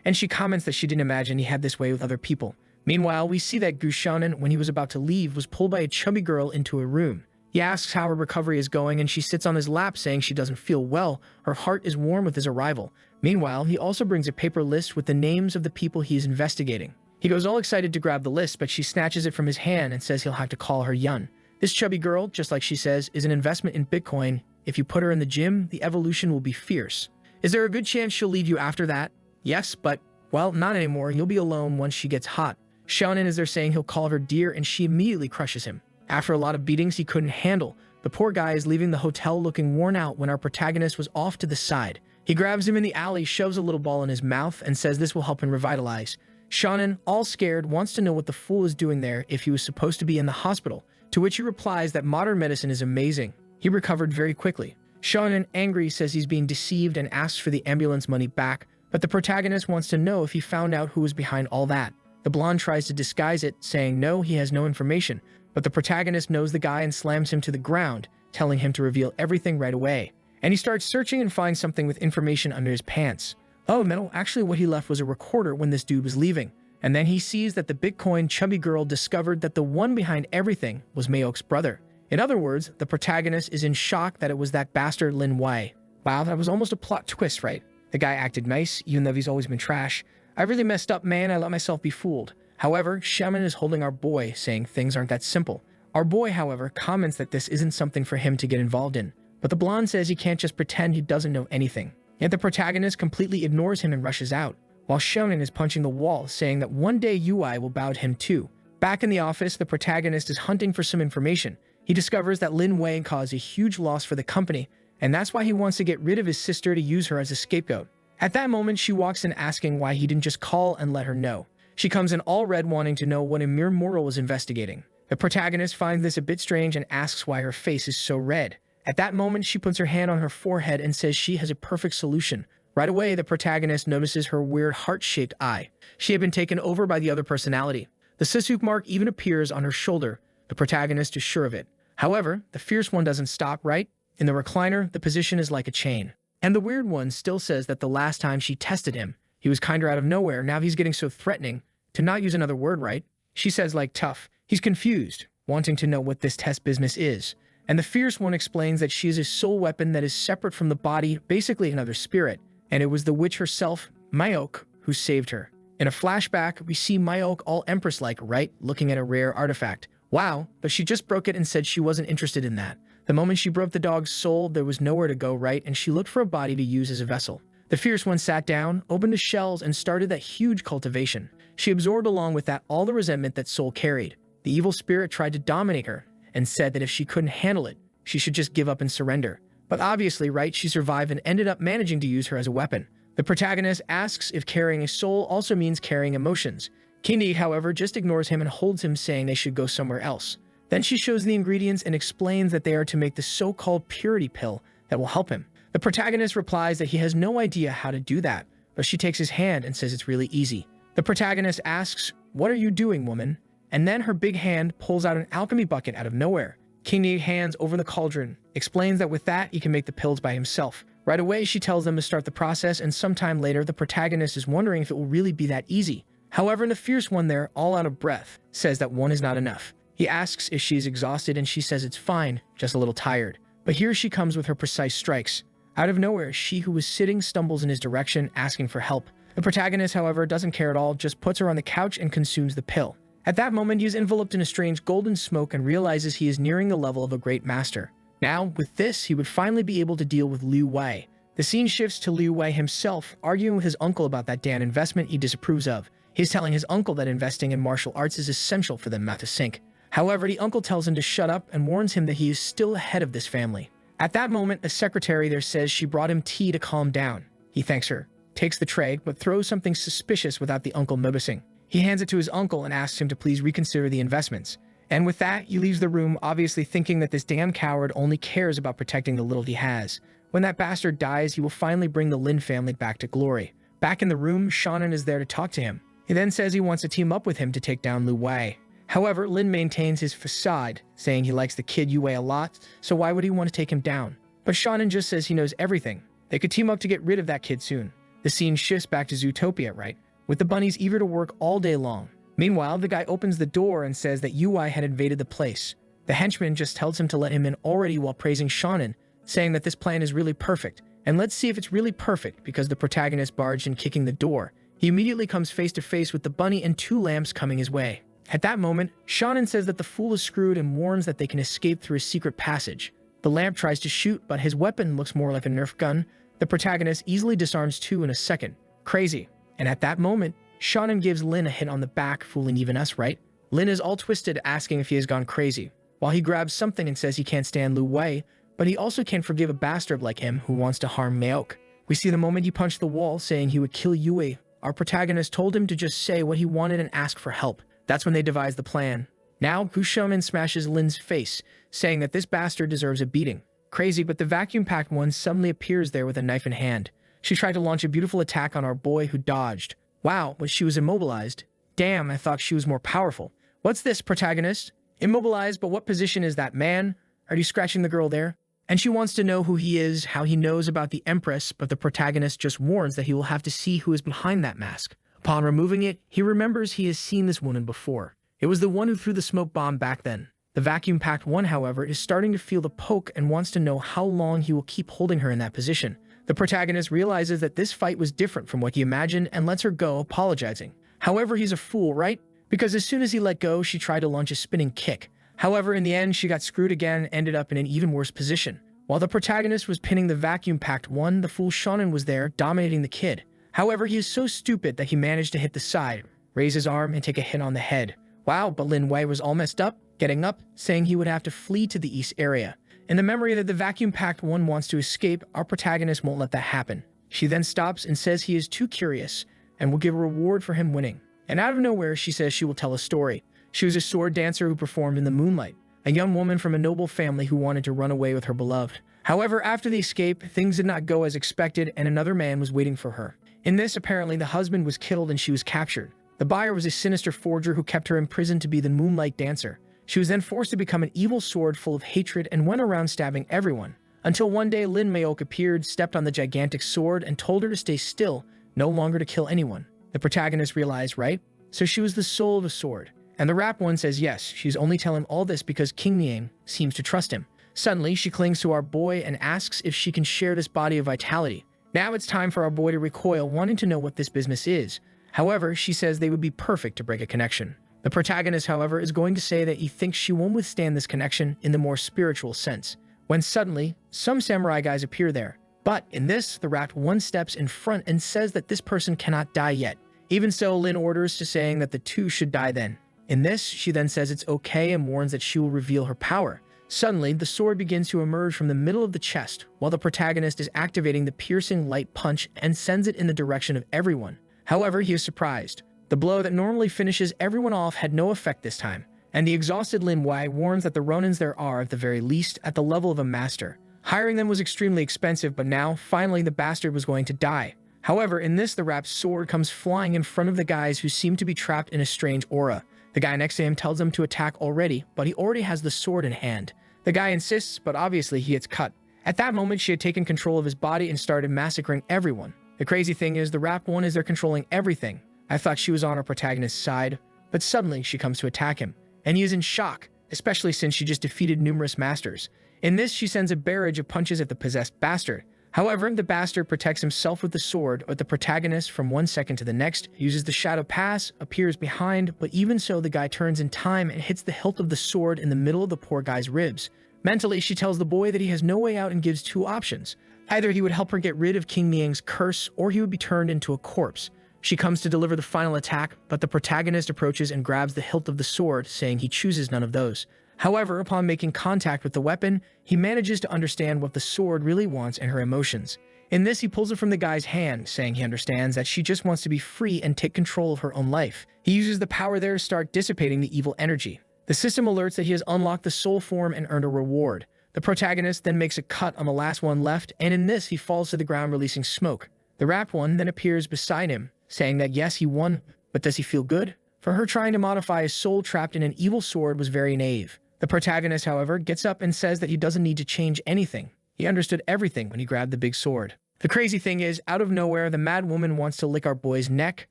and she comments that she didn't imagine he had this way with other people. Meanwhile, we see that Gushonen, when he was about to leave, was pulled by a chubby girl into a room. He asks how her recovery is going, and she sits on his lap saying she doesn't feel well. Her heart is warm with his arrival. Meanwhile, he also brings a paper list with the names of the people he is investigating. He goes all excited to grab the list, but she snatches it from his hand and says he'll have to call her Yun. This chubby girl, just like she says, is an investment in Bitcoin. If you put her in the gym, the evolution will be fierce. Is there a good chance she'll leave you after that? Yes, but, well, not anymore. You'll be alone once she gets hot. Shonen is there saying he'll call her dear, and she immediately crushes him. After a lot of beatings he couldn't handle, the poor guy is leaving the hotel looking worn out when our protagonist was off to the side. He grabs him in the alley, shoves a little ball in his mouth, and says this will help him revitalize. Shonen, all scared, wants to know what the fool is doing there if he was supposed to be in the hospital, to which he replies that modern medicine is amazing. He recovered very quickly. Shonen, angry, says he's being deceived and asks for the ambulance money back, but the protagonist wants to know if he found out who was behind all that. The blonde tries to disguise it, saying no, he has no information, but the protagonist knows the guy and slams him to the ground, telling him to reveal everything right away. And he starts searching and finds something with information under his pants. Oh, no, actually what he left was a recorder when this dude was leaving. And then he sees that the Bitcoin chubby girl discovered that the one behind everything was Maok's brother. In other words, the protagonist is in shock that it was that bastard Lin Wei. Wow, that was almost a plot twist, right? The guy acted nice, even though he's always been trash. I really messed up, man. I let myself be fooled. However, Shaman is holding our boy, saying things aren't that simple. Our boy, however, comments that this isn't something for him to get involved in. But the blonde says he can't just pretend he doesn't know anything. Yet the protagonist completely ignores him and rushes out, while Shonen is punching the wall, saying that one day UI will bow to him too. Back in the office, the protagonist is hunting for some information. He discovers that Lin Wei caused a huge loss for the company, and that's why he wants to get rid of his sister to use her as a scapegoat. At that moment, she walks in asking why he didn't just call and let her know. She comes in all red wanting to know what a mere mortal was investigating. The protagonist finds this a bit strange and asks why her face is so red. At that moment, she puts her hand on her forehead and says she has a perfect solution. Right away, the protagonist notices her weird heart-shaped eye. She had been taken over by the other personality. The Sisuk mark even appears on her shoulder. The protagonist is sure of it. However, the fierce one doesn't stop, right? In the recliner, the position is like a chain. And the weird one still says that the last time she tested him, he was kinda out of nowhere. Now he's getting so threatening. To not use another word, right? She says like tough. He's confused, wanting to know what this test business is. And the fierce one explains that she is a soul weapon that is separate from the body, basically another spirit. And it was the witch herself, Maok, who saved her. In a flashback, we see Maok all Empress-like, right? Looking at a rare artifact. Wow, but she just broke it and said she wasn't interested in that. The moment she broke the dog's soul, there was nowhere to go, right? And she looked for a body to use as a vessel. The fierce one sat down, opened the shells, and started that huge cultivation. She absorbed along with that all the resentment that Soul carried. The evil spirit tried to dominate her, and said that if she couldn't handle it, she should just give up and surrender. But obviously, right, she survived and ended up managing to use her as a weapon. The protagonist asks if carrying a soul also means carrying emotions. King, however, just ignores him and holds him, saying they should go somewhere else. Then she shows the ingredients and explains that they are to make the so-called purity pill that will help him. The protagonist replies that he has no idea how to do that, but she takes his hand and says it's really easy. The protagonist asks, "What are you doing, woman?" And then her big hand pulls out an alchemy bucket out of nowhere. King hands over the cauldron, explains that with that he can make the pills by himself. Right away she tells them to start the process, and sometime later the protagonist is wondering if it will really be that easy. However, the fierce one there, all out of breath, says that one is not enough. He asks if she is exhausted and she says it's fine, just a little tired. But here she comes with her precise strikes. Out of nowhere, she who was sitting stumbles in his direction, asking for help. The protagonist, however, doesn't care at all, just puts her on the couch and consumes the pill. At that moment, he is enveloped in a strange golden smoke and realizes he is nearing the level of a great master. Now, with this, he would finally be able to deal with Liu Wei. The scene shifts to Liu Wei himself, arguing with his uncle about that damn investment he disapproves of. He's telling his uncle that investing in martial arts is essential for them not to sink. However, the uncle tells him to shut up and warns him that he is still ahead of this family. At that moment, a secretary there says she brought him tea to calm down. He thanks her, takes the tray, but throws something suspicious without the uncle noticing. He hands it to his uncle and asks him to please reconsider the investments. And with that, he leaves the room, obviously thinking that this damn coward only cares about protecting the little he has. When that bastard dies, he will finally bring the Lin family back to glory. Back in the room, Shonen is there to talk to him. He then says he wants to team up with him to take down Liu Wei. However, Lin maintains his facade, saying he likes the kid Yue a lot, so why would he want to take him down? But Shonen just says he knows everything. They could team up to get rid of that kid soon. The scene shifts back to Zootopia, right? With the bunnies eager to work all day long. Meanwhile, the guy opens the door and says that Yue had invaded the place. The henchman just tells him to let him in already while praising Shonen, saying that this plan is really perfect. And let's see if it's really perfect, because the protagonist barged in kicking the door. He immediately comes face to face with the bunny and two lamps coming his way. At that moment, Shonen says that the fool is screwed and warns that they can escape through a secret passage. The lamp tries to shoot, but his weapon looks more like a Nerf gun. The protagonist easily disarms two in a second. Crazy. And at that moment, Shonen gives Lin a hit on the back, fooling even us, right? Lin is all twisted, asking if he has gone crazy, while he grabs something and says he can't stand Liu Wei, but he also can't forgive a bastard like him who wants to harm Maok. We see the moment he punched the wall, saying he would kill Yue. Our protagonist told him to just say what he wanted and ask for help. That's when they devise the plan. Now, Shonen smashes Lin's face, saying that this bastard deserves a beating. Crazy, but the vacuum-packed one suddenly appears there with a knife in hand. She tried to launch a beautiful attack on our boy, who dodged. Wow, but she was immobilized. Damn, I thought she was more powerful. What's this, protagonist? Immobilized, but what position is that, man? Are you scratching the girl there? And she wants to know who he is, how he knows about the Empress, but the protagonist just warns that he will have to see who is behind that mask. Upon removing it, he remembers he has seen this woman before. It was the one who threw the smoke bomb back then. The vacuum-packed one, however, is starting to feel the poke and wants to know how long he will keep holding her in that position. The protagonist realizes that this fight was different from what he imagined and lets her go, apologizing. However, he's a fool, right? Because as soon as he let go, she tried to launch a spinning kick. However, in the end, she got screwed again and ended up in an even worse position. While the protagonist was pinning the vacuum-packed one, the fool Shonen was there, dominating the kid. However, he is so stupid that he managed to hit the side, raise his arm, and take a hit on the head. Wow, but Lin Wei was all messed up, getting up, saying he would have to flee to the east area. In the memory that the vacuum-packed one wants to escape, our protagonist won't let that happen. She then stops and says he is too curious and will give a reward for him winning. And out of nowhere, she says she will tell a story. She was a sword dancer who performed in the moonlight, a young woman from a noble family who wanted to run away with her beloved. However, after the escape, things did not go as expected and another man was waiting for her. In this, apparently, the husband was killed and she was captured. The buyer was a sinister forger who kept her in prison to be the moonlight dancer. She was then forced to become an evil sword full of hatred and went around stabbing everyone. Until one day, Lin Maok appeared, stepped on the gigantic sword, and told her to stay still, no longer to kill anyone. The protagonist realized, right? So she was the soul of a sword. And the rap one says yes, she's only telling all this because King Niang seems to trust him. Suddenly, she clings to our boy and asks if she can share this body of vitality. Now it's time for our boy to recoil, wanting to know what this business is. However, she says they would be perfect to break a connection. The protagonist, however, is going to say that he thinks she won't withstand this connection in the more spiritual sense, when suddenly, some samurai guys appear there. But in this, the rat one steps in front and says that this person cannot die yet. Even so, Lin orders to saying that the two should die then. In this, she then says it's okay and warns that she will reveal her power. Suddenly, the sword begins to emerge from the middle of the chest, while the protagonist is activating the piercing light punch and sends it in the direction of everyone. However, he is surprised. The blow that normally finishes everyone off had no effect this time, and the exhausted Lin Wei warns that the Ronins there are, at the very least, at the level of a master. Hiring them was extremely expensive, but now, finally, the bastard was going to die. However, in this, the rap's sword comes flying in front of the guys who seem to be trapped in a strange aura. The guy next to him tells him to attack already, but he already has the sword in hand. The guy insists, but obviously he gets cut. At that moment, she had taken control of his body and started massacring everyone. The crazy thing is, the rap one is there controlling everything. I thought she was on our protagonist's side, but suddenly she comes to attack him, and he is in shock, especially since she just defeated numerous masters. In this, she sends a barrage of punches at the possessed bastard. However, the bastard protects himself with the sword, but the protagonist, from one second to the next, uses the shadow pass, appears behind, but even so, the guy turns in time and hits the hilt of the sword in the middle of the poor guy's ribs. Mentally, she tells the boy that he has no way out and gives two options. Either he would help her get rid of King Miang's curse, or he would be turned into a corpse. She comes to deliver the final attack, but the protagonist approaches and grabs the hilt of the sword, saying he chooses none of those. However, upon making contact with the weapon, he manages to understand what the sword really wants and her emotions. In this, he pulls it from the guy's hand, saying he understands that she just wants to be free and take control of her own life. He uses the power there to start dissipating the evil energy. The system alerts that he has unlocked the soul form and earned a reward. The protagonist then makes a cut on the last one left, and in this, he falls to the ground releasing smoke. The rap one then appears beside him, saying that yes, he won, but does he feel good? For her, trying to modify his soul trapped in an evil sword was very naive. The protagonist, however, gets up and says that he doesn't need to change anything. He understood everything when he grabbed the big sword. The crazy thing is, out of nowhere, the mad woman wants to lick our boy's neck,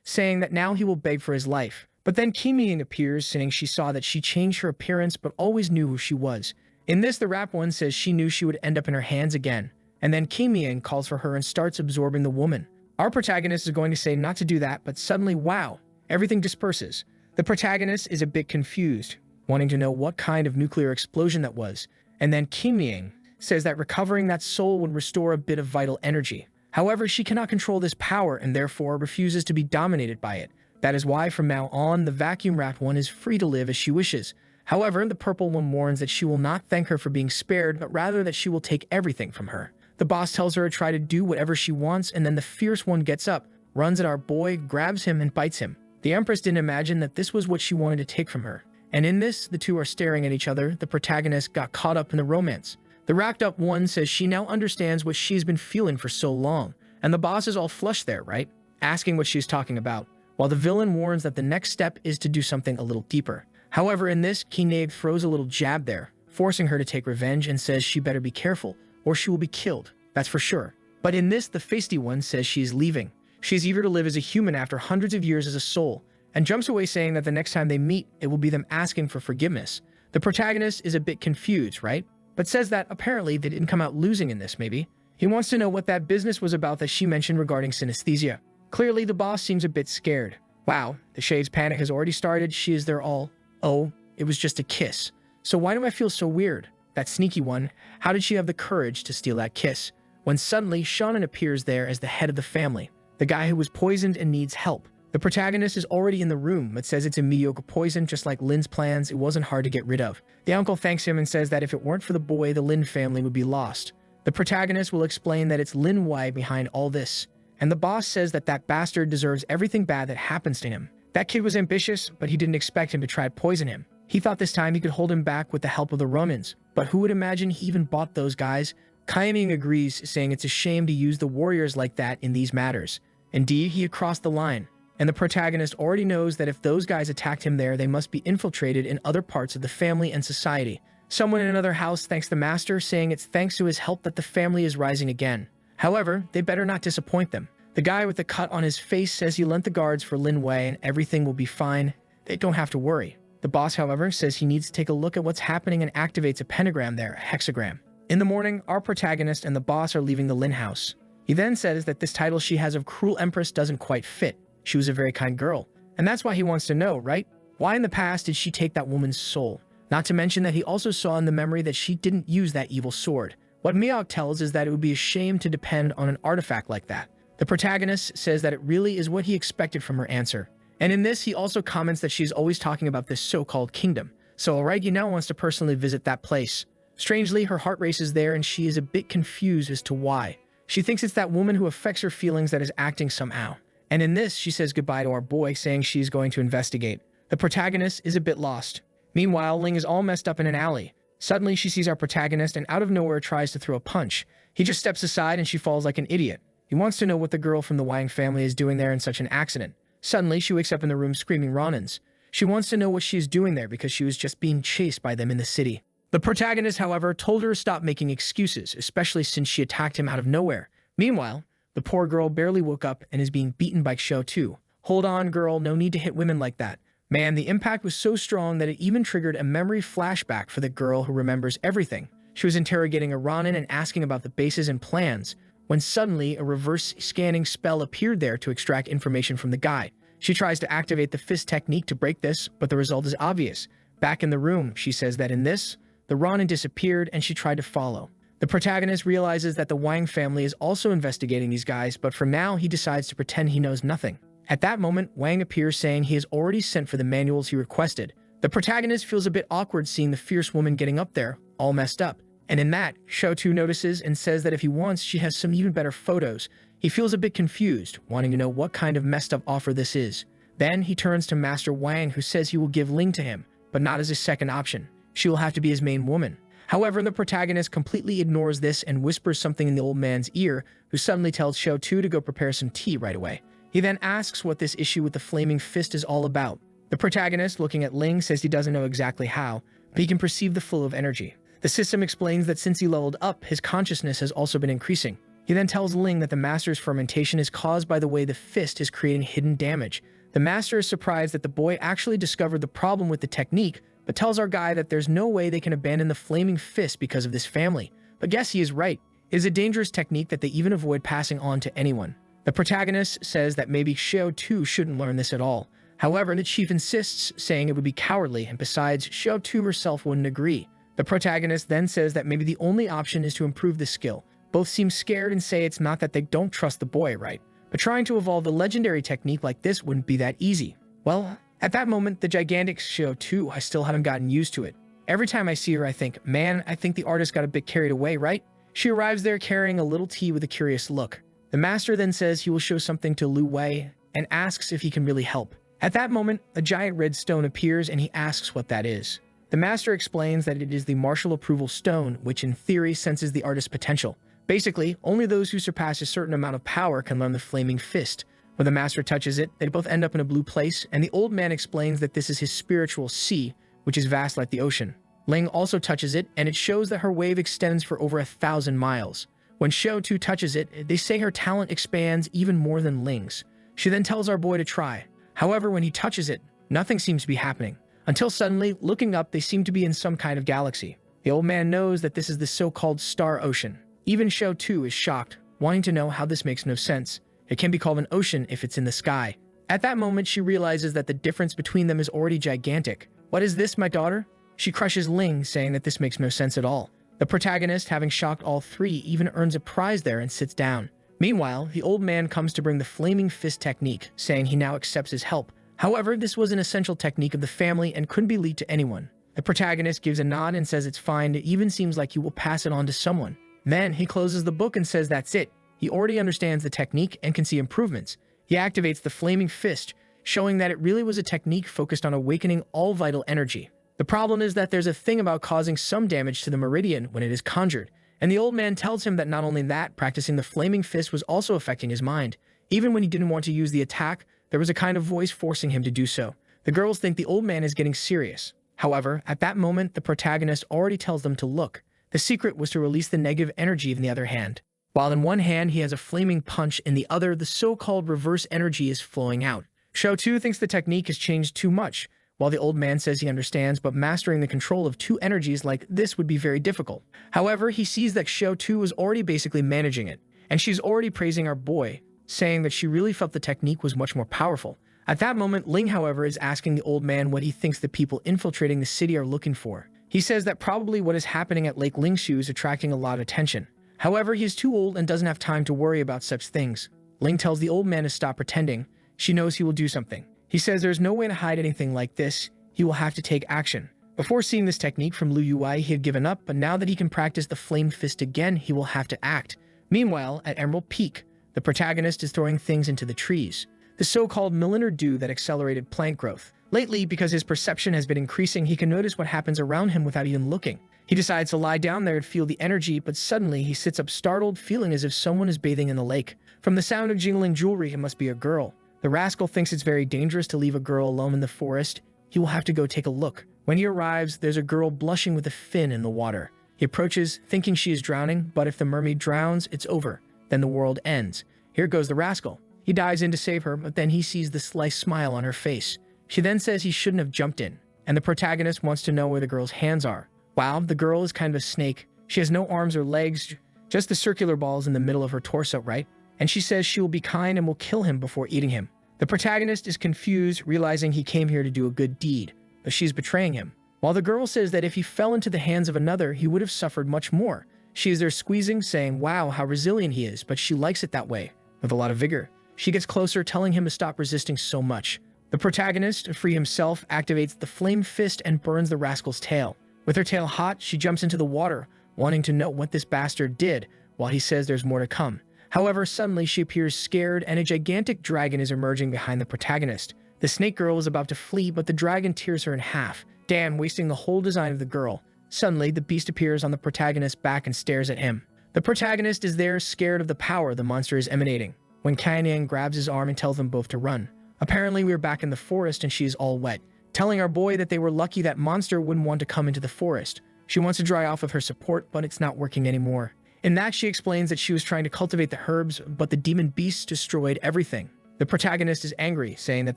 saying that now he will beg for his life. But then Kim Ying appears, saying she saw that she changed her appearance but always knew who she was. In this, the rap one says she knew she would end up in her hands again. And then Kim Ying calls for her and starts absorbing the woman. Our protagonist is going to say not to do that, but suddenly, wow, everything disperses. The protagonist is a bit confused, wanting to know what kind of nuclear explosion that was. And then Kim Ying says that recovering that soul would restore a bit of vital energy. However, she cannot control this power and therefore refuses to be dominated by it. That is why from now on, the vacuum-wrapped one is free to live as she wishes. However, the purple one warns that she will not thank her for being spared, but rather that she will take everything from her. The boss tells her to try to do whatever she wants, and then the fierce one gets up, runs at our boy, grabs him, and bites him. The Empress didn't imagine that this was what she wanted to take from her. And in this, the two are staring at each other. The protagonist got caught up in the romance. The racked up one says she now understands what she's been feeling for so long. And the boss is all flushed there, right? Asking what she's talking about. While the villain warns that the next step is to do something a little deeper. However, in this, Kineg throws a little jab there, forcing her to take revenge and says she better be careful, or she will be killed. That's for sure. But in this, the feisty one says she is leaving. She is eager to live as a human after hundreds of years as a soul, and jumps away saying that the next time they meet, it will be them asking for forgiveness. The protagonist is a bit confused, right? But says that apparently they didn't come out losing in this, maybe. He wants to know what that business was about that she mentioned regarding synesthesia. Clearly, the boss seems a bit scared. Wow, the Shade's panic has already started. She is their all. Oh, it was just a kiss. So why do I feel so weird? That sneaky one, how did she have the courage to steal that kiss? When suddenly, Shannon appears there as the head of the family, the guy who was poisoned and needs help. The protagonist is already in the room, but says it's a mediocre poison, just like Lin's plans. It wasn't hard to get rid of. The uncle thanks him and says that if it weren't for the boy, the Lin family would be lost. The protagonist will explain that it's Lin Wei behind all this. And the boss says that that bastard deserves everything bad that happens to him. That kid was ambitious, but he didn't expect him to try to poison him. He thought this time he could hold him back with the help of the Romans. But who would imagine he even bought those guys? Kaiming agrees, saying it's a shame to use the warriors like that in these matters. Indeed, he had crossed the line. And the protagonist already knows that if those guys attacked him there, they must be infiltrated in other parts of the family and society. Someone in another house thanks the master, saying it's thanks to his help that the family is rising again. However, they better not disappoint them. The guy with the cut on his face says he lent the guards for Lin Wei and everything will be fine. They don't have to worry. The boss, however, says he needs to take a look at what's happening and activates a pentagram there, a hexagram. In the morning, our protagonist and the boss are leaving the Lin house. He then says that this title she has of Cruel Empress doesn't quite fit. She was a very kind girl. And that's why he wants to know, right? Why in the past did she take that woman's soul? Not to mention that he also saw in the memory that she didn't use that evil sword. What Miao tells is that it would be a shame to depend on an artifact like that. The protagonist says that it really is what he expected from her answer. And in this, he also comments that she's always talking about this so-called kingdom. So alright, he now wants to personally visit that place. Strangely, her heart races there and she is a bit confused as to why. She thinks it's that woman who affects her feelings that is acting somehow. And in this, she says goodbye to our boy, saying she is going to investigate. The protagonist is a bit lost. Meanwhile, Ling is all messed up in an alley. Suddenly, she sees our protagonist and out of nowhere tries to throw a punch. He just steps aside and she falls like an idiot. He wants to know what the girl from the Wang family is doing there in such an accident. Suddenly, she wakes up in the room screaming Ronins. She wants to know what she is doing there because she was just being chased by them in the city. The protagonist, however, told her to stop making excuses, especially since she attacked him out of nowhere. Meanwhile, the poor girl barely woke up and is being beaten by Xiao Tu. Hold on, girl, no need to hit women like that. Man, the impact was so strong that it even triggered a memory flashback for the girl who remembers everything. She was interrogating a Ronin and asking about the bases and plans, when suddenly a reverse scanning spell appeared there to extract information from the guy. She tries to activate the fist technique to break this, but the result is obvious. Back in the room, she says that in this, the Ronin disappeared and she tried to follow. The protagonist realizes that the Wang family is also investigating these guys, but for now he decides to pretend he knows nothing. At that moment, Wang appears saying he has already sent for the manuals he requested. The protagonist feels a bit awkward seeing the fierce woman getting up there, all messed up. And in that, Xiao Tu notices and says that if he wants, she has some even better photos. He feels a bit confused, wanting to know what kind of messed up offer this is. Then he turns to Master Wang, who says he will give Ling to him, but not as his second option. She will have to be his main woman. However, the protagonist completely ignores this and whispers something in the old man's ear, who suddenly tells Xiao Tu to go prepare some tea right away. He then asks what this issue with the flaming fist is all about. The protagonist, looking at Ling, says he doesn't know exactly how, but he can perceive the flow of energy. The system explains that since he leveled up, his consciousness has also been increasing. He then tells Ling that the master's fermentation is caused by the way the fist is creating hidden damage. The master is surprised that the boy actually discovered the problem with the technique, but tells our guy that there's no way they can abandon the flaming fist because of this family. But guess he is right. It is a dangerous technique that they even avoid passing on to anyone. The protagonist says that maybe Xiao Tu shouldn't learn this at all. However, the chief insists, saying it would be cowardly, and besides, Xiao Tu herself wouldn't agree. The protagonist then says that maybe the only option is to improve the skill. Both seem scared and say it's not that they don't trust the boy, right? But trying to evolve a legendary technique like this wouldn't be that easy. Well, at that moment, the gigantic Xiao Tu, I still haven't gotten used to it. Every time I see her, I think, man, I think the artist got a bit carried away, right? She arrives there carrying a little tea with a curious look. The master then says he will show something to Lu Wei and asks if he can really help. At that moment, a giant red stone appears and he asks what that is. The master explains that it is the martial approval stone, which in theory senses the artist's potential. Basically, only those who surpass a certain amount of power can learn the flaming fist. When the master touches it, they both end up in a blue place, and the old man explains that this is his spiritual sea, which is vast like the ocean. Ling also touches it, and it shows that her wave extends for over 1,000 miles. When Xiao Tu touches it, they say her talent expands even more than Ling's. She then tells our boy to try. However, when he touches it, nothing seems to be happening. Until suddenly, looking up, they seem to be in some kind of galaxy. The old man knows that this is the so-called Star Ocean. Even Xiao Tu is shocked, wanting to know how this makes no sense. It can be called an ocean if it's in the sky. At that moment, she realizes that the difference between them is already gigantic. What is this, my daughter? She crushes Ling, saying that this makes no sense at all. The protagonist, having shocked all three, even earns a prize there and sits down. Meanwhile, the old man comes to bring the flaming fist technique, saying he now accepts his help. However, this was an essential technique of the family and couldn't be leaked to anyone. The protagonist gives a nod and says it's fine. It even seems like he will pass it on to someone. Then he closes the book and says that's it. He already understands the technique and can see improvements. He activates the flaming fist, showing that it really was a technique focused on awakening all vital energy. The problem is that there's a thing about causing some damage to the meridian when it is conjured, and the old man tells him that not only that, practicing the flaming fist was also affecting his mind. Even when he didn't want to use the attack, there was a kind of voice forcing him to do so. The girls think the old man is getting serious. However, at that moment, the protagonist already tells them to look. The secret was to release the negative energy in the other hand. While in one hand he has a flaming punch, in the other the so-called reverse energy is flowing out. Xiao Tu thinks the technique has changed too much, while the old man says he understands, but mastering the control of two energies like this would be very difficult. However, he sees that Xiao Tu is already basically managing it, and she's already praising our boy, saying that she really felt the technique was much more powerful. At that moment, Ling, however, is asking the old man what he thinks the people infiltrating the city are looking for. He says that probably what is happening at Lake Lingshu is attracting a lot of attention. However, he is too old and doesn't have time to worry about such things. Ling tells the old man to stop pretending. She knows he will do something. He says there's no way to hide anything like this. He will have to take action. Before seeing this technique from Liu Yui, he had given up, but now that he can practice the flame fist again, he will have to act. Meanwhile, at Emerald Peak, the protagonist is throwing things into the trees. The so-called milliner dew that accelerated plant growth. Lately, because his perception has been increasing, he can notice what happens around him without even looking. He decides to lie down there and feel the energy, but suddenly he sits up startled, feeling as if someone is bathing in the lake. From the sound of jingling jewelry, it must be a girl. The rascal thinks it's very dangerous to leave a girl alone in the forest. He will have to go take a look. When he arrives, there's a girl blushing with a fin in the water. He approaches, thinking she is drowning, but if the mermaid drowns, it's over. Then the world ends. Here goes the rascal. He dives in to save her, but then he sees the slight smile on her face. She then says he shouldn't have jumped in, and the protagonist wants to know where the girl's hands are. Wow, the girl is kind of a snake. She has no arms or legs, just the circular balls in the middle of her torso, right? And she says she will be kind and will kill him before eating him. The protagonist is confused, realizing he came here to do a good deed, but she's betraying him. While the girl says that if he fell into the hands of another, he would have suffered much more. She is there squeezing, saying, wow, how resilient he is, but she likes it that way, with a lot of vigor. She gets closer, telling him to stop resisting so much. The protagonist, to free himself, activates the flame fist and burns the rascal's tail. With her tail hot, she jumps into the water, wanting to know what this bastard did, while he says there's more to come. However, suddenly she appears scared, and a gigantic dragon is emerging behind the protagonist. The snake girl is about to flee, but the dragon tears her in half, damn, wasting the whole design of the girl. Suddenly, the beast appears on the protagonist's back and stares at him. The protagonist is there, scared of the power the monster is emanating, when Kainyang grabs his arm and tells them both to run. Apparently, we're back in the forest and she is all wet, telling our boy that they were lucky that monster wouldn't want to come into the forest. She wants to dry off with her support, but it's not working anymore. In that, she explains that she was trying to cultivate the herbs, but the demon beast destroyed everything. The protagonist is angry, saying that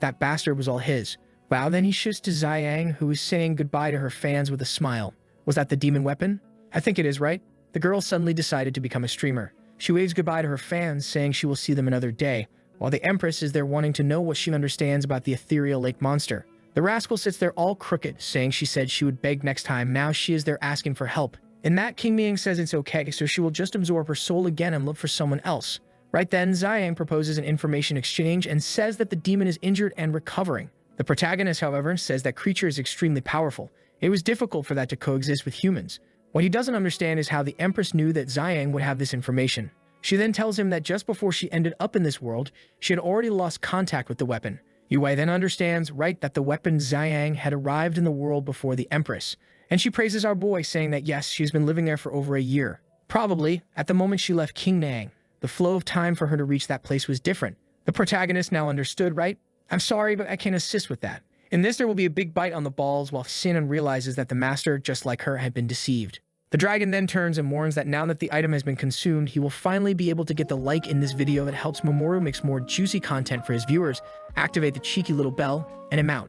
that bastard was all his. Wow, then he shifts to Xiang, who is saying goodbye to her fans with a smile. Was that the demon weapon? I think it is, right? The girl suddenly decided to become a streamer. She waves goodbye to her fans, saying she will see them another day, while the Empress is there wanting to know what she understands about the ethereal lake monster. The rascal sits there all crooked, saying she said she would beg next time. Now she is there asking for help. In that, King Ming says it's okay, so she will just absorb her soul again and look for someone else. Right then, Xiang proposes an information exchange and says that the demon is injured and recovering. The protagonist, however, says that creature is extremely powerful. It was difficult for that to coexist with humans. What he doesn't understand is how the Empress knew that Xiang would have this information. She then tells him that just before she ended up in this world, she had already lost contact with the weapon. Yui then understands, right, that the weapon Xiang had arrived in the world before the Empress. And she praises our boy, saying that yes, she's been living there for over a year. Probably, at the moment she left King Nang, the flow of time for her to reach that place was different. The protagonist now understood, right? I'm sorry, but I can't assist with that. In this, there will be a big bite on the balls while Sinan realizes that the master, just like her, had been deceived. The dragon then turns and warns that now that the item has been consumed, he will finally be able to get the like in this video that helps Mamoru make more juicy content for his viewers, activate the cheeky little bell, and I'm out.